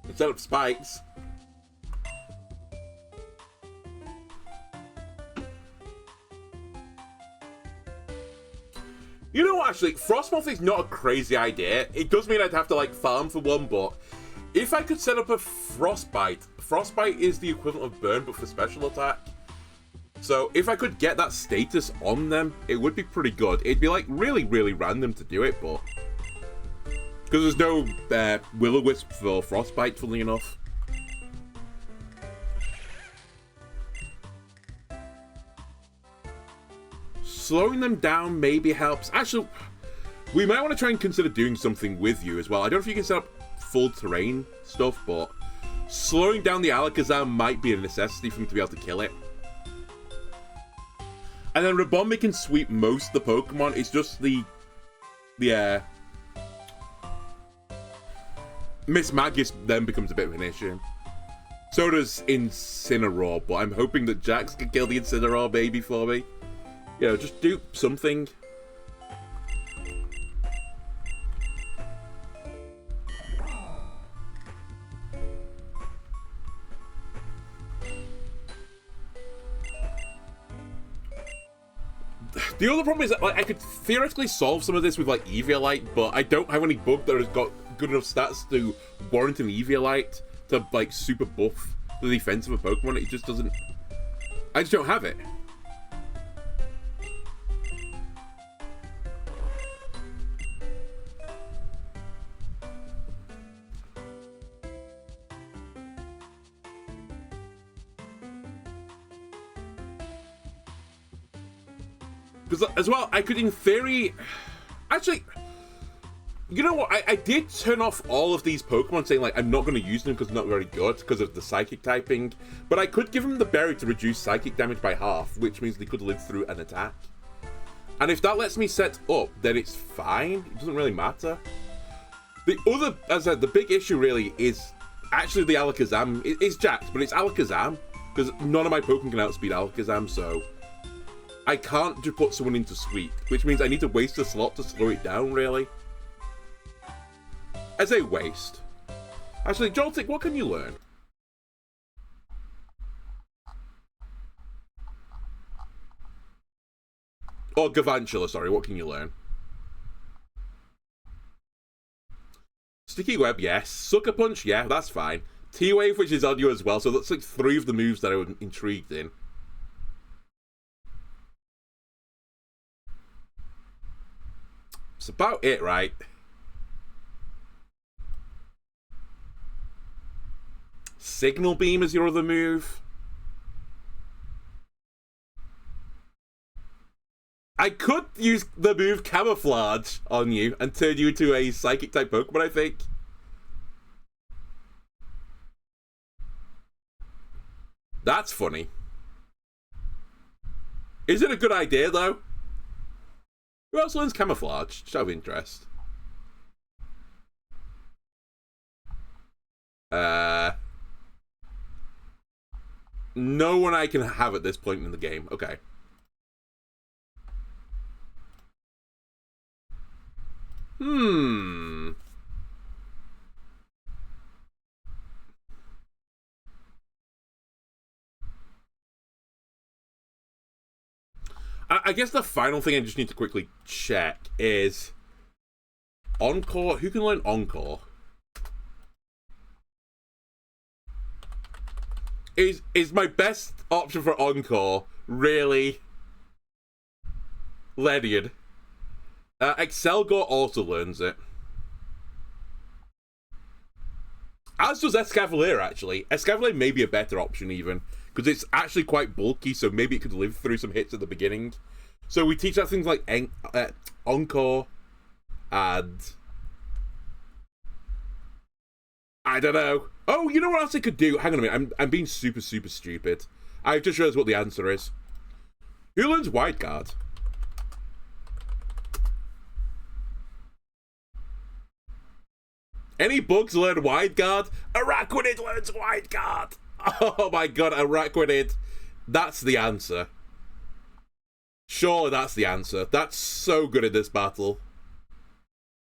Instead of spikes. You know what, actually, Frostmoth is not a crazy idea. It does mean I'd have to, like, farm for one, but if I could set up a Frostbite, Frostbite is the equivalent of Burn, but for special attack. So if I could get that status on them, it would be pretty good. It'd be, like, really random to do it, but because there's no Will-O-Wisp for Frostbite, funnily enough. Slowing them down maybe helps. Actually, we might want to try and consider doing something with you as well. I don't know if you can set up full terrain stuff, but slowing down the Alakazam might be a necessity for me to be able to kill it. And then Rabombi can sweep most of the Pokemon. It's just the Miss Magus then becomes a bit of an issue. So does Incineroar, but I'm hoping that Jax can kill the Incineroar baby for me. You know, just do something. The other problem is that, like, I could theoretically solve some of this with, like, Eviolite, but I don't have any bug that has got good enough stats to warrant an Eviolite to, like, super buff the defense of a Pokemon. It just doesn't. I just don't have it. Because as well, I could in theory... Actually, you know what? I did turn off all of these Pokemon saying, like, I'm not going to use them because they're not very good because of the Psychic typing. But I could give them the berry to reduce Psychic damage by half, which means they could live through an attack. And if that lets me set up, then it's fine. It doesn't really matter. The other, as I said, the big issue really is actually the Alakazam. It's jacked, but it's Alakazam. Because none of my Pokemon can outspeed Alakazam, so... I can't just put someone into Sweep, which means I need to waste a slot to slow it down, really. I say waste. Actually, Joltik, what can you learn? Or Galvantula, sorry, what can you learn? Sticky Web, yes. Sucker Punch, yeah, that's fine. T-Wave, which is on you as well, so that's like 3 of the moves that I was intrigued in. It's about it, right? Signal Beam is your other move. I could use the move Camouflage on you and turn you into a Psychic type Pokemon, I think. That's funny. Is it a good idea, though? Who else learns Camouflage? Just out of interest. No one I can have at this point in the game. Okay. I guess the final thing I just need to quickly check is Encore. Who can learn Encore? Is my best option for Encore really Ledian? Excelgor also learns it. As does Escavalier, actually. Escavalier may be a better option, even. Because it's actually quite bulky, so maybe it could live through some hits at the beginning. So we teach out things like Encore and... I don't know. Oh, you know what else I could do? Hang on a minute. I'm being super, super stupid. I've just realized what the answer is. Who learns Wide Guard? Any bugs learn Wide Guard? Araquanid learns Wide Guard! Oh my god, Araquanid. That's the answer. Surely that's the answer. That's so good in this battle.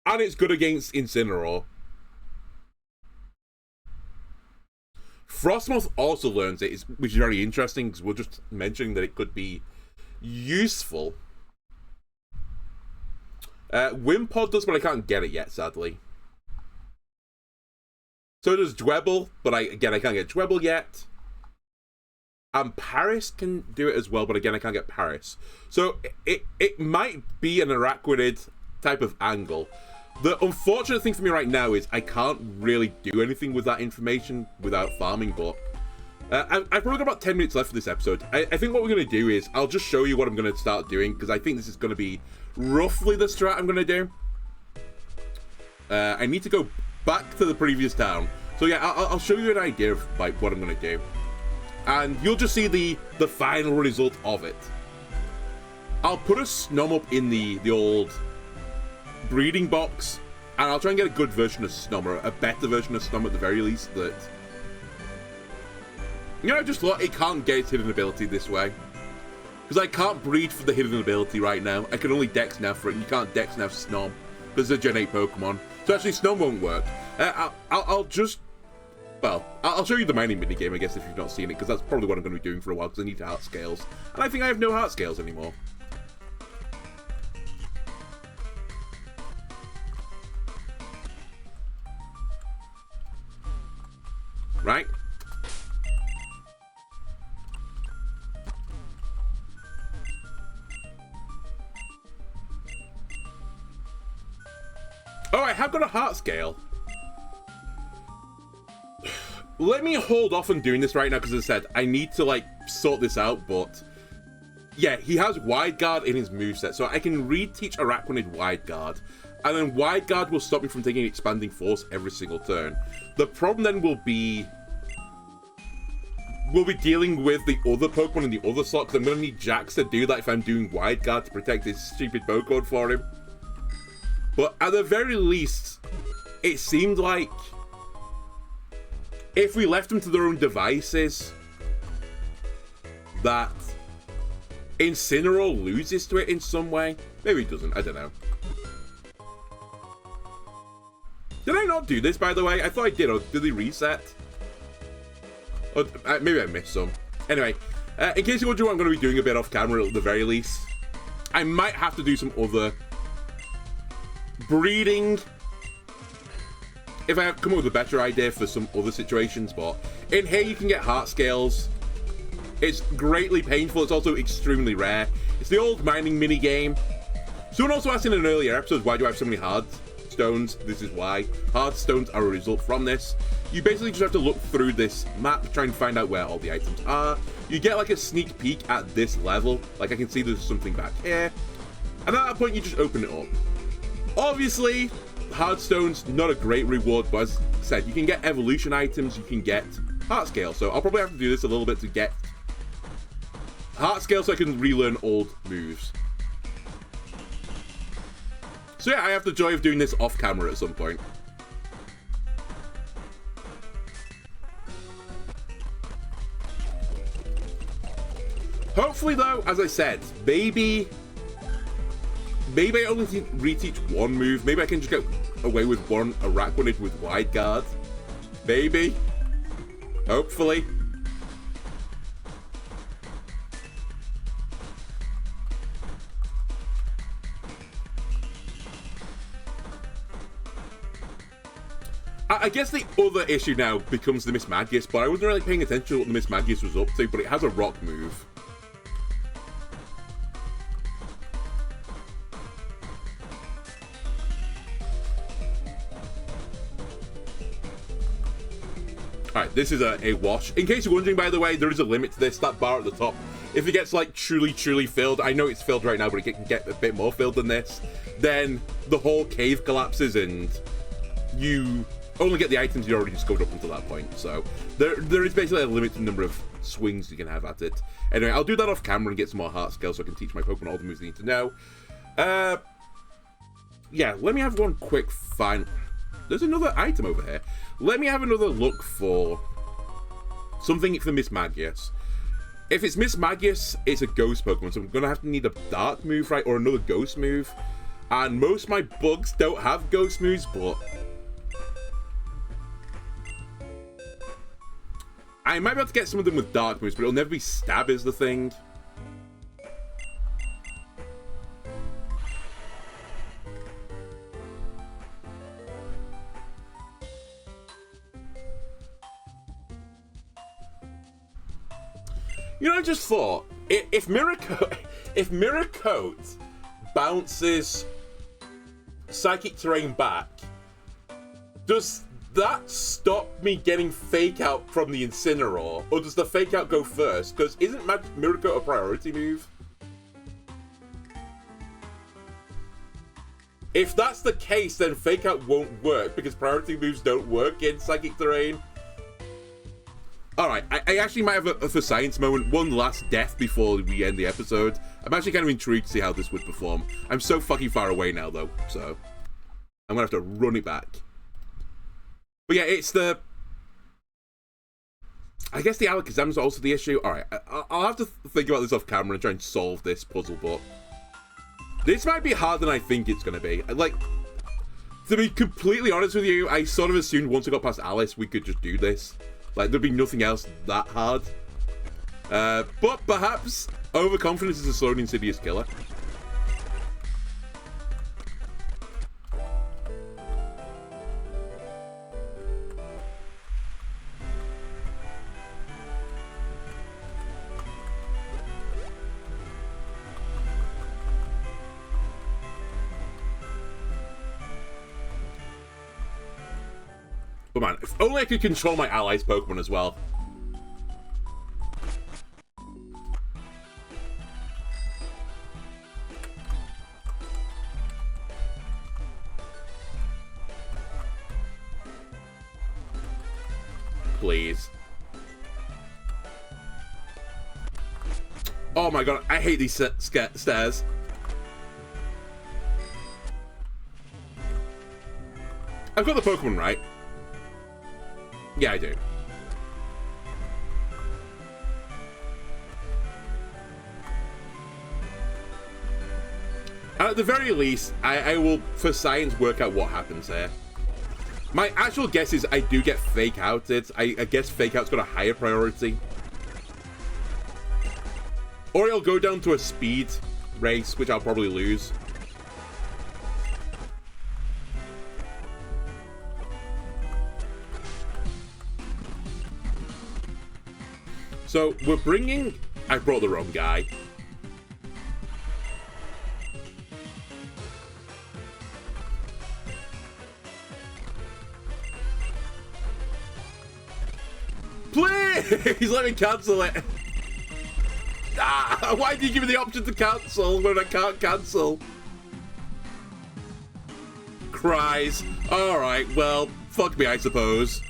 And it's good against Incineroar. Frostmoth also learns it, which is very interesting, because we're just mentioning that it could be useful. Wimpod does, but I can't get it yet, sadly. So does Dwebble, but I can't get Dwebble yet. And Paris can do it as well, but again, I can't get Paris. So it might be an Araquanid type of angle. The unfortunate thing for me right now is I can't really do anything with that information without farming, but I've probably got about 10 minutes left for this episode. I think what we're going to do is I'll just show you what I'm going to start doing, because I think this is going to be roughly the strat I'm going to do. I need to go back to the previous town. So yeah, I'll show you an idea of like what I'm going to do. And you'll just see the final result of it. I'll put a Snom up in the old breeding box, and I'll try and get a good version of Snom, or a better version of Snom at the very least, that... You know, I just thought it can't get its hidden ability this way. Because I can't breed for the hidden ability right now. I can only Dex now for it, and you can't Dex now for Snom. Because it's a Gen 8 Pokemon. So actually, Snom won't work. I'll just... Well, I'll show you the mining minigame, I guess, if you've not seen it, because that's probably what I'm going to be doing for a while, because I need heart scales. And I think I have no heart scales anymore. Right? Oh, I have got a heart scale. Let me hold off on doing this right now, because as I said, I need to, like, sort this out, but yeah, he has Wide Guard in his moveset, so I can reteach Araquanid Wide Guard, and then Wide Guard will stop me from taking Expanding Force every single turn. The problem then will be we'll be dealing with the other Pokemon in the other slot, because I'm going to need Jax to do that if I'm doing Wide Guard to protect this stupid Pokemon for him. But at the very least, it seemed like if we left them to their own devices, that Incineroar loses to it in some way. Maybe it doesn't, I don't know. Did I not do this, by the way? I thought I did, or did they reset? Or maybe I missed some. Anyway, in case you're wondering what I'm going to be doing a bit off camera at the very least, I might have to do some other breeding if I come up with a better idea for some other situations. But in here you can get heart scales. It's greatly painful. It's also extremely rare. It's the old mining mini game. Someone also asked in an earlier episode, why do I have so many hard stones? This is why. Hard stones are a result from this. You basically just have to look through this map, try and find out where all the items are. You get like a sneak peek at this level. Like I can see there's something back here. And at that point you just open it up. Obviously, hard stones, not a great reward, but as I said, you can get evolution items, you can get heart scale. So I'll probably have to do this a little bit to get heart scale so I can relearn old moves. So yeah, I have the joy of doing this off camera at some point. Hopefully though, as I said, maybe I only reteach one move. Maybe I can just get away with one Araquanid with Wide Guard. Maybe. Hopefully. I guess the other issue now becomes the Miss Magius, but I wasn't really paying attention to what the Miss Magius was up to, but it has a rock move. Alright, this is a wash. In case you're wondering, by the way, there is a limit to this, that bar at the top. If it gets, like, truly filled, I know it's filled right now, but it can get a bit more filled than this, then the whole cave collapses and you only get the items you already discovered up until that point. So there is basically a limited number of swings you can have at it. Anyway, I'll do that off camera and get some more heart scale so I can teach my Pokemon all the moves they need to know. Yeah, let me have one quick find. There's another item over here. Let me have another look for something for Miss Magius. If it's Miss Magius, it's a ghost Pokemon, so I'm going to have to need a dark move, right, or another ghost move. And most of my bugs don't have ghost moves, but I might be able to get some of them with dark moves, but it'll never be stab is the thing. You know, I just thought, if Mirror Coat bounces Psychic Terrain back, does that stop me getting Fake Out from the Incineroar? Or does the Fake Out go first? Because isn't Mirror Coat a priority move? If that's the case, then Fake Out won't work, because priority moves don't work in Psychic Terrain. Alright, I actually might have a for science moment, one last death before we end the episode. I'm actually kind of intrigued to see how this would perform. I'm so fucking far away now, though, so I'm gonna have to run it back. But yeah, it's the... I guess the Alakazam is also the issue. Alright, I'll have to think about this off camera and try and solve this puzzle, but this might be harder than I think it's gonna be. Like, to be completely honest with you, I sort of assumed once I got past Alice, we could just do this. Like, there'd be nothing else that hard. But perhaps overconfidence is a slow and insidious killer. But man, if only I could control my allies' Pokemon as well. please. Oh my god, I hate these stairs. I've got the Pokemon right. Yeah, I do. And at the very least, I will, for science, work out what happens here. My actual guess is I do get fake outed. I guess fake out's got a higher priority. Or it'll go down to a speed race, which I'll probably lose. So, we're bringing... I brought the wrong guy. Please! Let me cancel it. Ah, why did you give me the option to cancel when I can't cancel? Cries. Alright, well, fuck me, I suppose.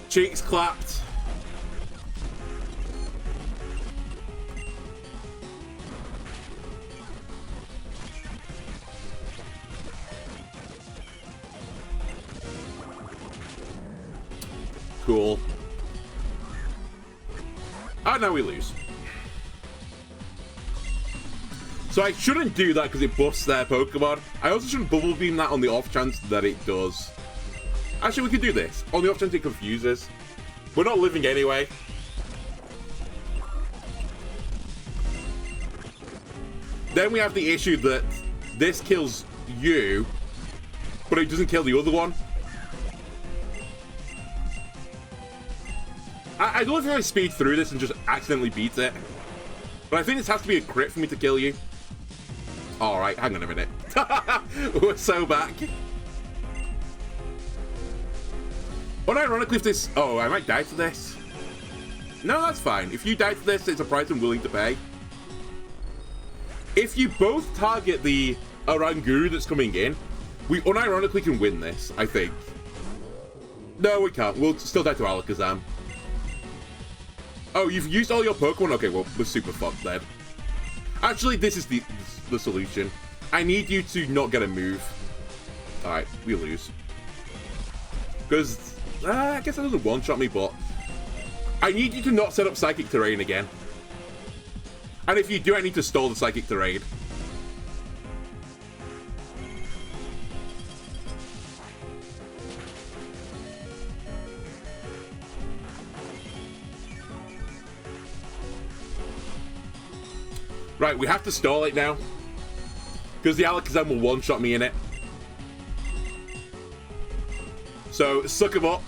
Cheeks clapped. Cool. And now we lose. So I shouldn't do that because it buffs their Pokemon. I also shouldn't Bubble Beam that on the off chance that it does. Actually, we could do this. On the off chance it confuses. We're not living anyway. Then we have the issue that this kills you, but it doesn't kill the other one. I don't know if I speed through this and just accidentally beat it. But I think this has to be a crit for me to kill you. Alright, hang on a minute. We're so back. Unironically, if this... Oh, I might die to this. No, that's fine. If you die to this, it's a price I'm willing to pay. If you both target the Oranguru that's coming in, we unironically can win this, I think. No, we can't. We'll still die to Alakazam. Oh, you've used all your Pokemon? Okay, well, we're super fucked then. Actually, this is the solution. I need you to not get a move. Alright, we lose. Because, I guess that doesn't one-shot me, but... I need you to not set up Psychic Terrain again. And if you do, I need to stall the Psychic Terrain. Right, we have to stall it now. Because the Alakazam will one-shot me in it. So, suck him up.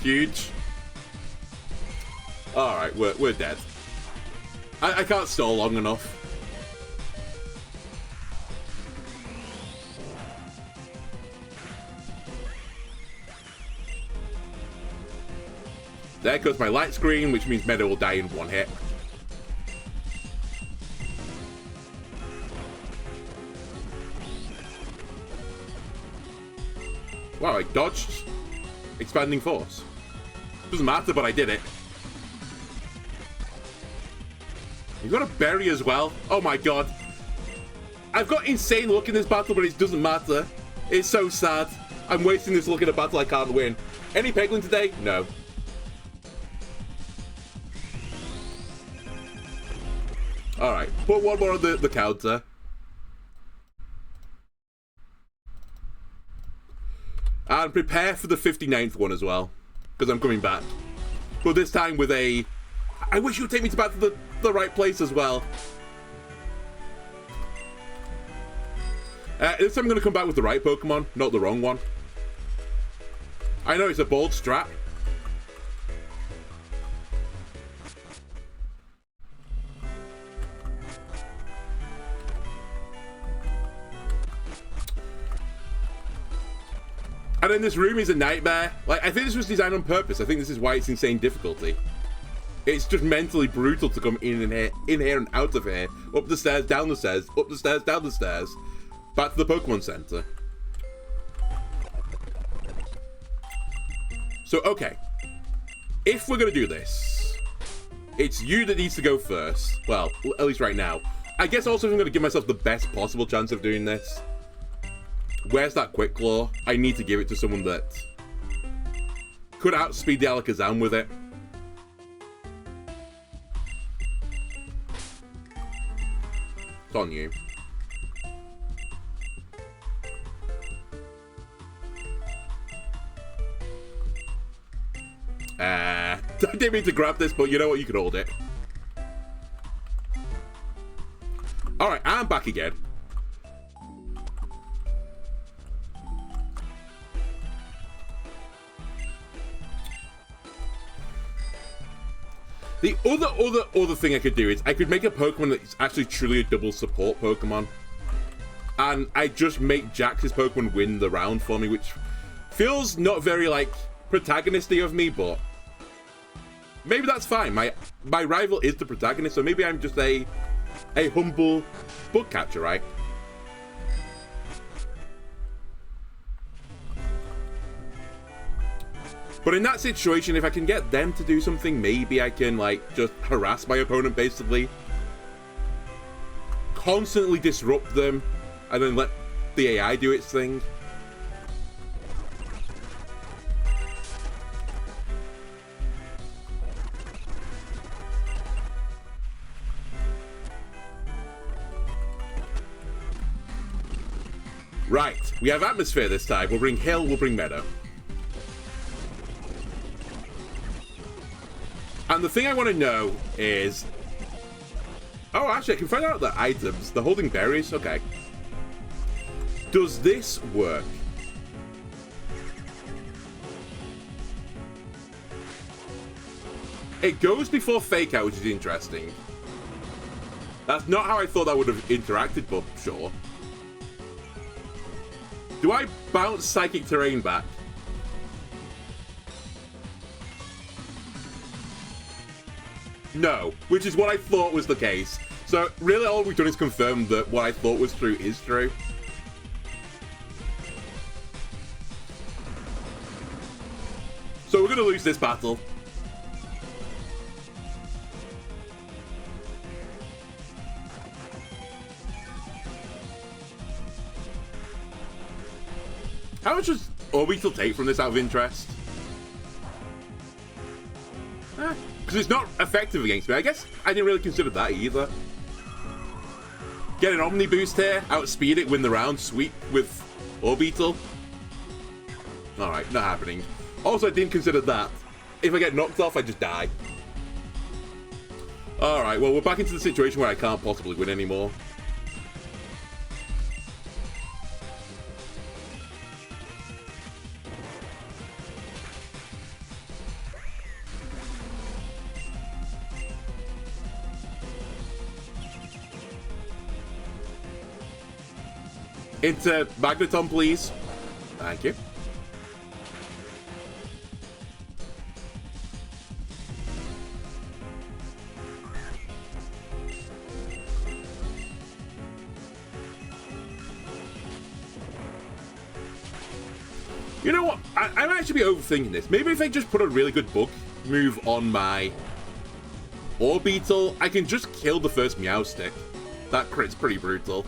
Huge. Alright, we're dead. I can't stall long enough. There goes my light screen, which means Meadow will die in one hit. Wow, I dodged Expanding Force. Doesn't matter, but I did it. You've got a berry as well. Oh my god. I've got insane luck in this battle, but it doesn't matter. It's so sad. I'm wasting this luck in a battle I can't win. Any Peglin today? No. Alright, put one more on the counter. And prepare for the 59th one as well. Because I'm coming back. But this time with a... I wish you would take me back to the right place as well. This time I'm going to come back with the right Pokemon, not the wrong one. I know it's a bold strat. And then this room is a nightmare. Like, I think this was designed on purpose. I think this is why it's insane difficulty. It's just mentally brutal to come in here and out of here. Up the stairs, down the stairs, up the stairs, down the stairs. Back to the Pokemon Center. So, okay. If we're going to do this, it's you that needs to go first. Well, at least right now. I guess also if I'm going to give myself the best possible chance of doing this. Where's that Quick Claw? I need to give it to someone that could outspeed the Alakazam with it. It's on you. I didn't mean to grab this, but you know what? You can hold it. Alright, I'm back again. The other thing I could do is I could make a Pokemon that's actually truly a double support Pokemon. And I just make Jax's Pokemon win the round for me, which feels not very, like, protagonisty of me, but maybe that's fine. My rival is the protagonist, so maybe I'm just a humble bug catcher, right? But in that situation, if I can get them to do something, maybe I can, like, just harass my opponent, basically. Constantly disrupt them, and then let the AI do its thing. Right, we have Atmosphere this time. We'll bring Hill, we'll bring Meadow. And the thing I want to know is... Oh, actually, I can find out the items. They're holding berries? Okay. Does this work? It goes before Fake Out, which is interesting. That's not how I thought that would have interacted, but sure. Do I bounce Psychic Terrain back? No, which is what I thought was the case. So really all we've done is confirm that what I thought was true is true. So we're going to lose this battle. How much does Orbeetle take from this out of interest? Because it's not effective against me. I guess I didn't really consider that either. Get an Omni Boost here, outspeed it, win the round, sweep with Orbeetle. Alright, not happening. Also, I didn't consider that. If I get knocked off, I just die. Alright, well, we're back into the situation where I can't possibly win anymore. Into Magneton, please. Thank you. You know what? I might actually be overthinking this. Maybe if I just put a really good bug move on my Orbeetle, I can just kill the first Meowstic. That crit's pretty brutal.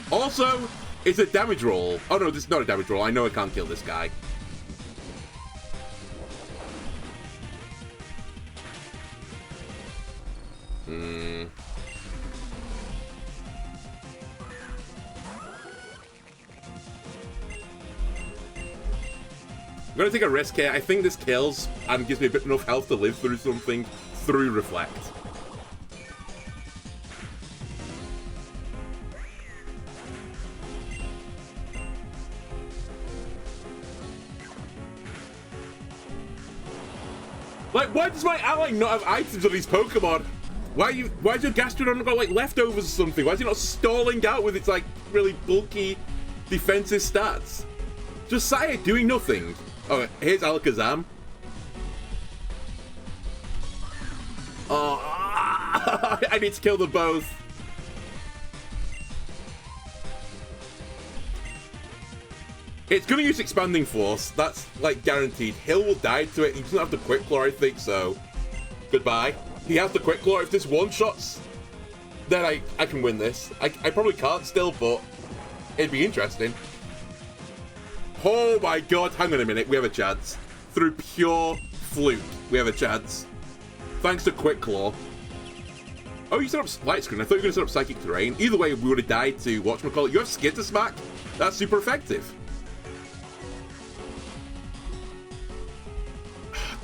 Also, it's a damage roll. Oh no, this is not a damage roll. I know I can't kill this guy. I'm gonna take a risk here. I think this kills and gives me a bit enough health to live through something through Reflect. Like, why does my ally not have items on these Pokemon? Why is your Gastrodon got, like, leftovers or something? Why is he not stalling out with its, like, really bulky defensive stats. Josiah doing nothing. Oh, here's Alakazam. Oh, I need to kill them both. It's going to use Expanding Force. That's, like, guaranteed. Hill will die to it. He doesn't have the Quick Claw, I think, so goodbye. He has the Quick Claw. If this one-shots, then I can win this. I probably can't still, but it'd be interesting. Oh, my God. Hang on a minute. We have a chance. Through pure fluke, we have a chance. Thanks to Quick Claw. Oh, you set up Light Screen. I thought you were going to set up Psychic Terrain. Either way, we would have died to whatchamacallit. You have Skid to smack. That's super effective.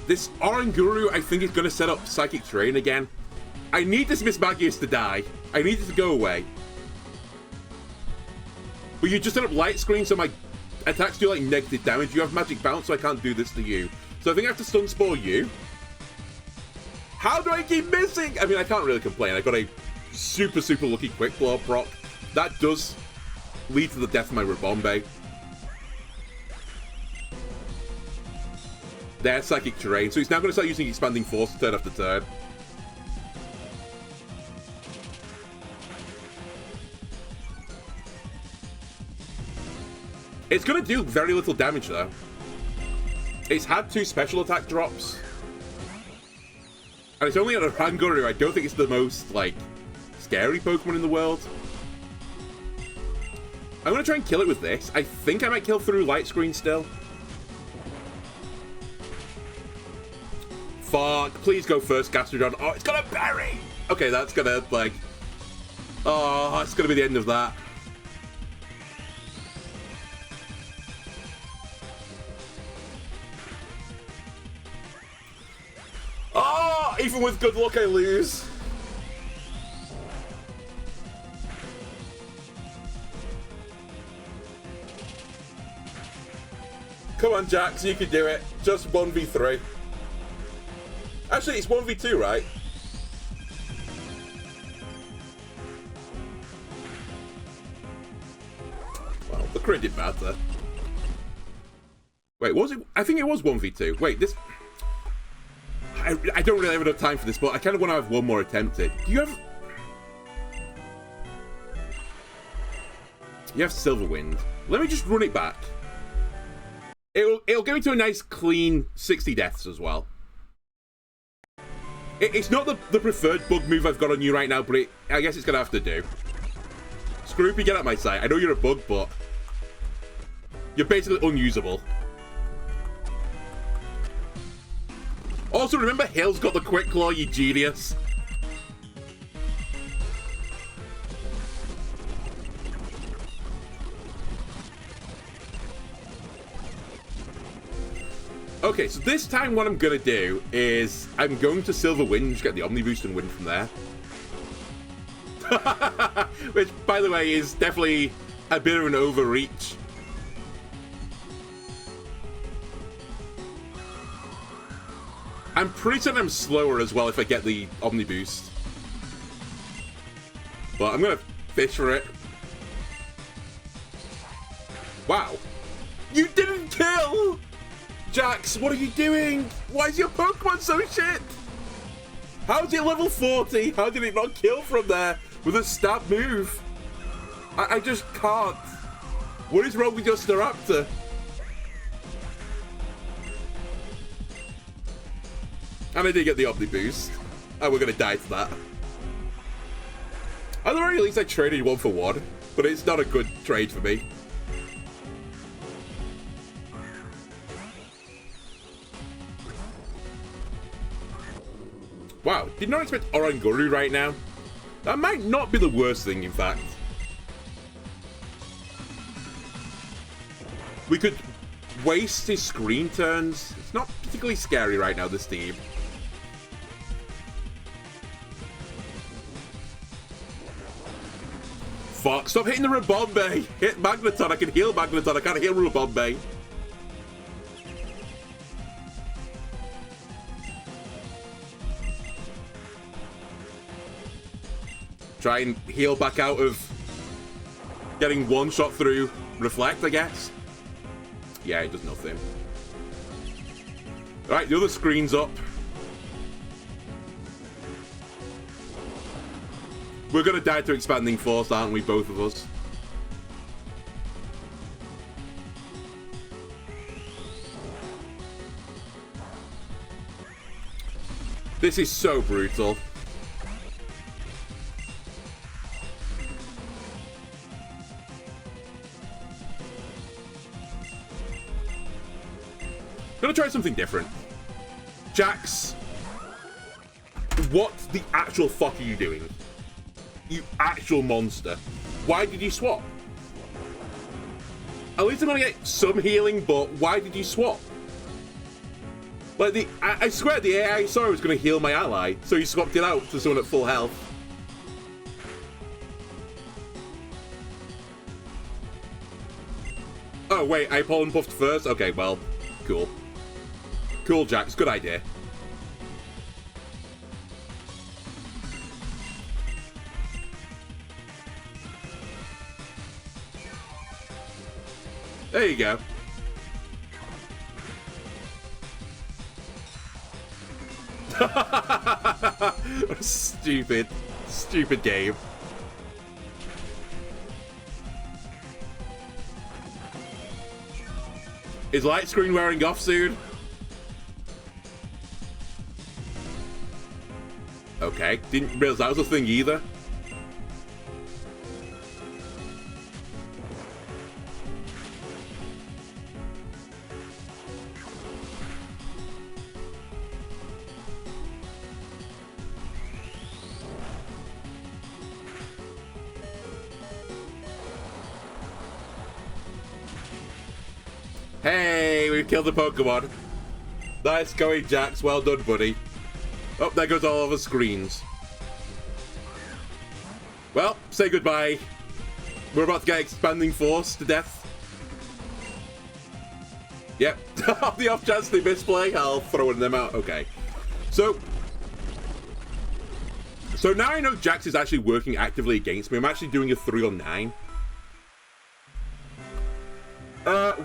This Oranguru, I think, is going to set up Psychic Terrain again. I need this Miss Magius to die. I need it to go away. But you just set up Light Screen, so my attacks do, like, negative damage. You have Magic Bounce, so I can't do this to you. So I think I have to Stun Spore you. How do I keep missing? I mean, I can't really complain. I got a super, super lucky Quick Claw proc. That does lead to the death of my Rabombe. There's Psychic Terrain. So he's now going to start using Expanding Force turn after turn. It's going to do very little damage, though. It's had 2 special attack drops. And it's only an Oranguru. I don't think it's the most, like, scary Pokemon in the world. I'm going to try and kill it with this. I think I might kill through Light Screen still. Fuck, please go first, Gastrodon. Oh, it's got a berry! Okay, that's gonna, like... Oh, it's gonna be the end of that. Oh, even with good luck, I lose. Come on, Jax, you can do it. Just 1v3. Actually, it's 1v2, right? Well, the crit didn't matter. Wait, was it? I think it was 1v2. Wait, this... I don't really have enough time for this, but I kind of want to have one more attempt at it. Do you have... You have Silverwind. Let me just run it back. It'll go into a nice, clean 60 deaths as well. It's not the preferred bug move I've got on you right now, but I guess it's going to have to do. Scroopy, get out my sight. I know you're a bug, but you're basically unusable. Also, remember Hill's got the Quick Claw, you genius. Okay, so this time what I'm going to do is I'm going to Silver Wind, just get the Omni Boost and win from there. Which, by the way, is definitely a bit of an overreach. I'm pretty certain I'm slower as well if I get the Omni Boost. But I'm going to fish for it. Wow. You didn't kill! Jax, what are you doing? Why is your Pokemon so shit? How's it level 40? How did it not kill from there with a stab move? I just can't. What is wrong with your Staraptor? And I did get the Omni Boost. And we're going to die to that. At the very least, I traded 1 for 1. But it's not a good trade for me. Wow, did not expect Oranguru right now. That might not be the worst thing, in fact. We could waste his screen turns. It's not particularly scary right now, this team. Fuck, stop hitting the Rabombe. Hit Magneton, I can heal Magneton, I can't heal Rabombe. Try and heal back out of Getting one shot through reflect, I guess. Yeah, it does nothing. Alright, the other screen's up. We're gonna die to expanding force, aren't we, both of us? This is so brutal. Gonna try something different. Jax, what the actual fuck are you doing? You actual monster. Why did you swap? At least I'm gonna get some healing, but why did you swap? Like, I swear the AI saw I was gonna heal my ally, so he swapped it out to someone at full health. Oh, wait, I pollen buffed first? Okay, well, cool. Cool, Jax, good idea. There you go. Stupid. Stupid game. Is light screen wearing off soon? Okay, didn't realize that was a thing either. Hey, we've killed the Pokemon. Nice going, Jax. Well done, buddy. Oh, there goes all of the screens. Well, say goodbye. We're about to get expanding force to death. Yep. The off chance they misplay, I'll throw them out. Okay. So now I know Jax is actually working actively against me. I'm actually doing a 3-on-9.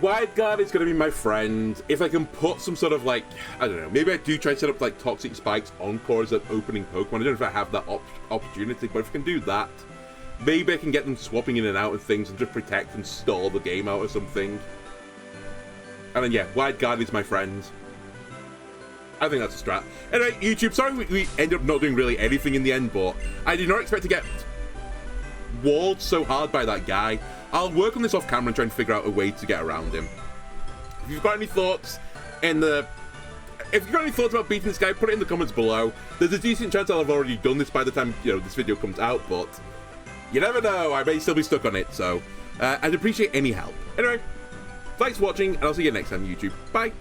Wide Guard is going to be my friend. If I can put some sort of, like, I don't know, maybe I do try to set up, like, Toxic Spikes Encore as an opening Pokemon. I don't know if I have that opportunity, but if I can do that, maybe I can get them swapping in and out of things and just protect and stall the game out or something. And then, yeah, Wide Guard is my friend. I think that's a strat. Anyway, YouTube, sorry we ended up not doing really anything in the end, but I did not expect to get walled so hard by that guy. I'll work on this off camera and try and figure out a way to get around him. If you've got any thoughts about beating this guy, put it in the comments below. There's a decent chance I'll have already done this by the time, you know, this video comes out, but you never know, I may still be stuck on it, so I'd appreciate any help. Anyway, thanks for watching, and I'll see you next time, YouTube. Bye!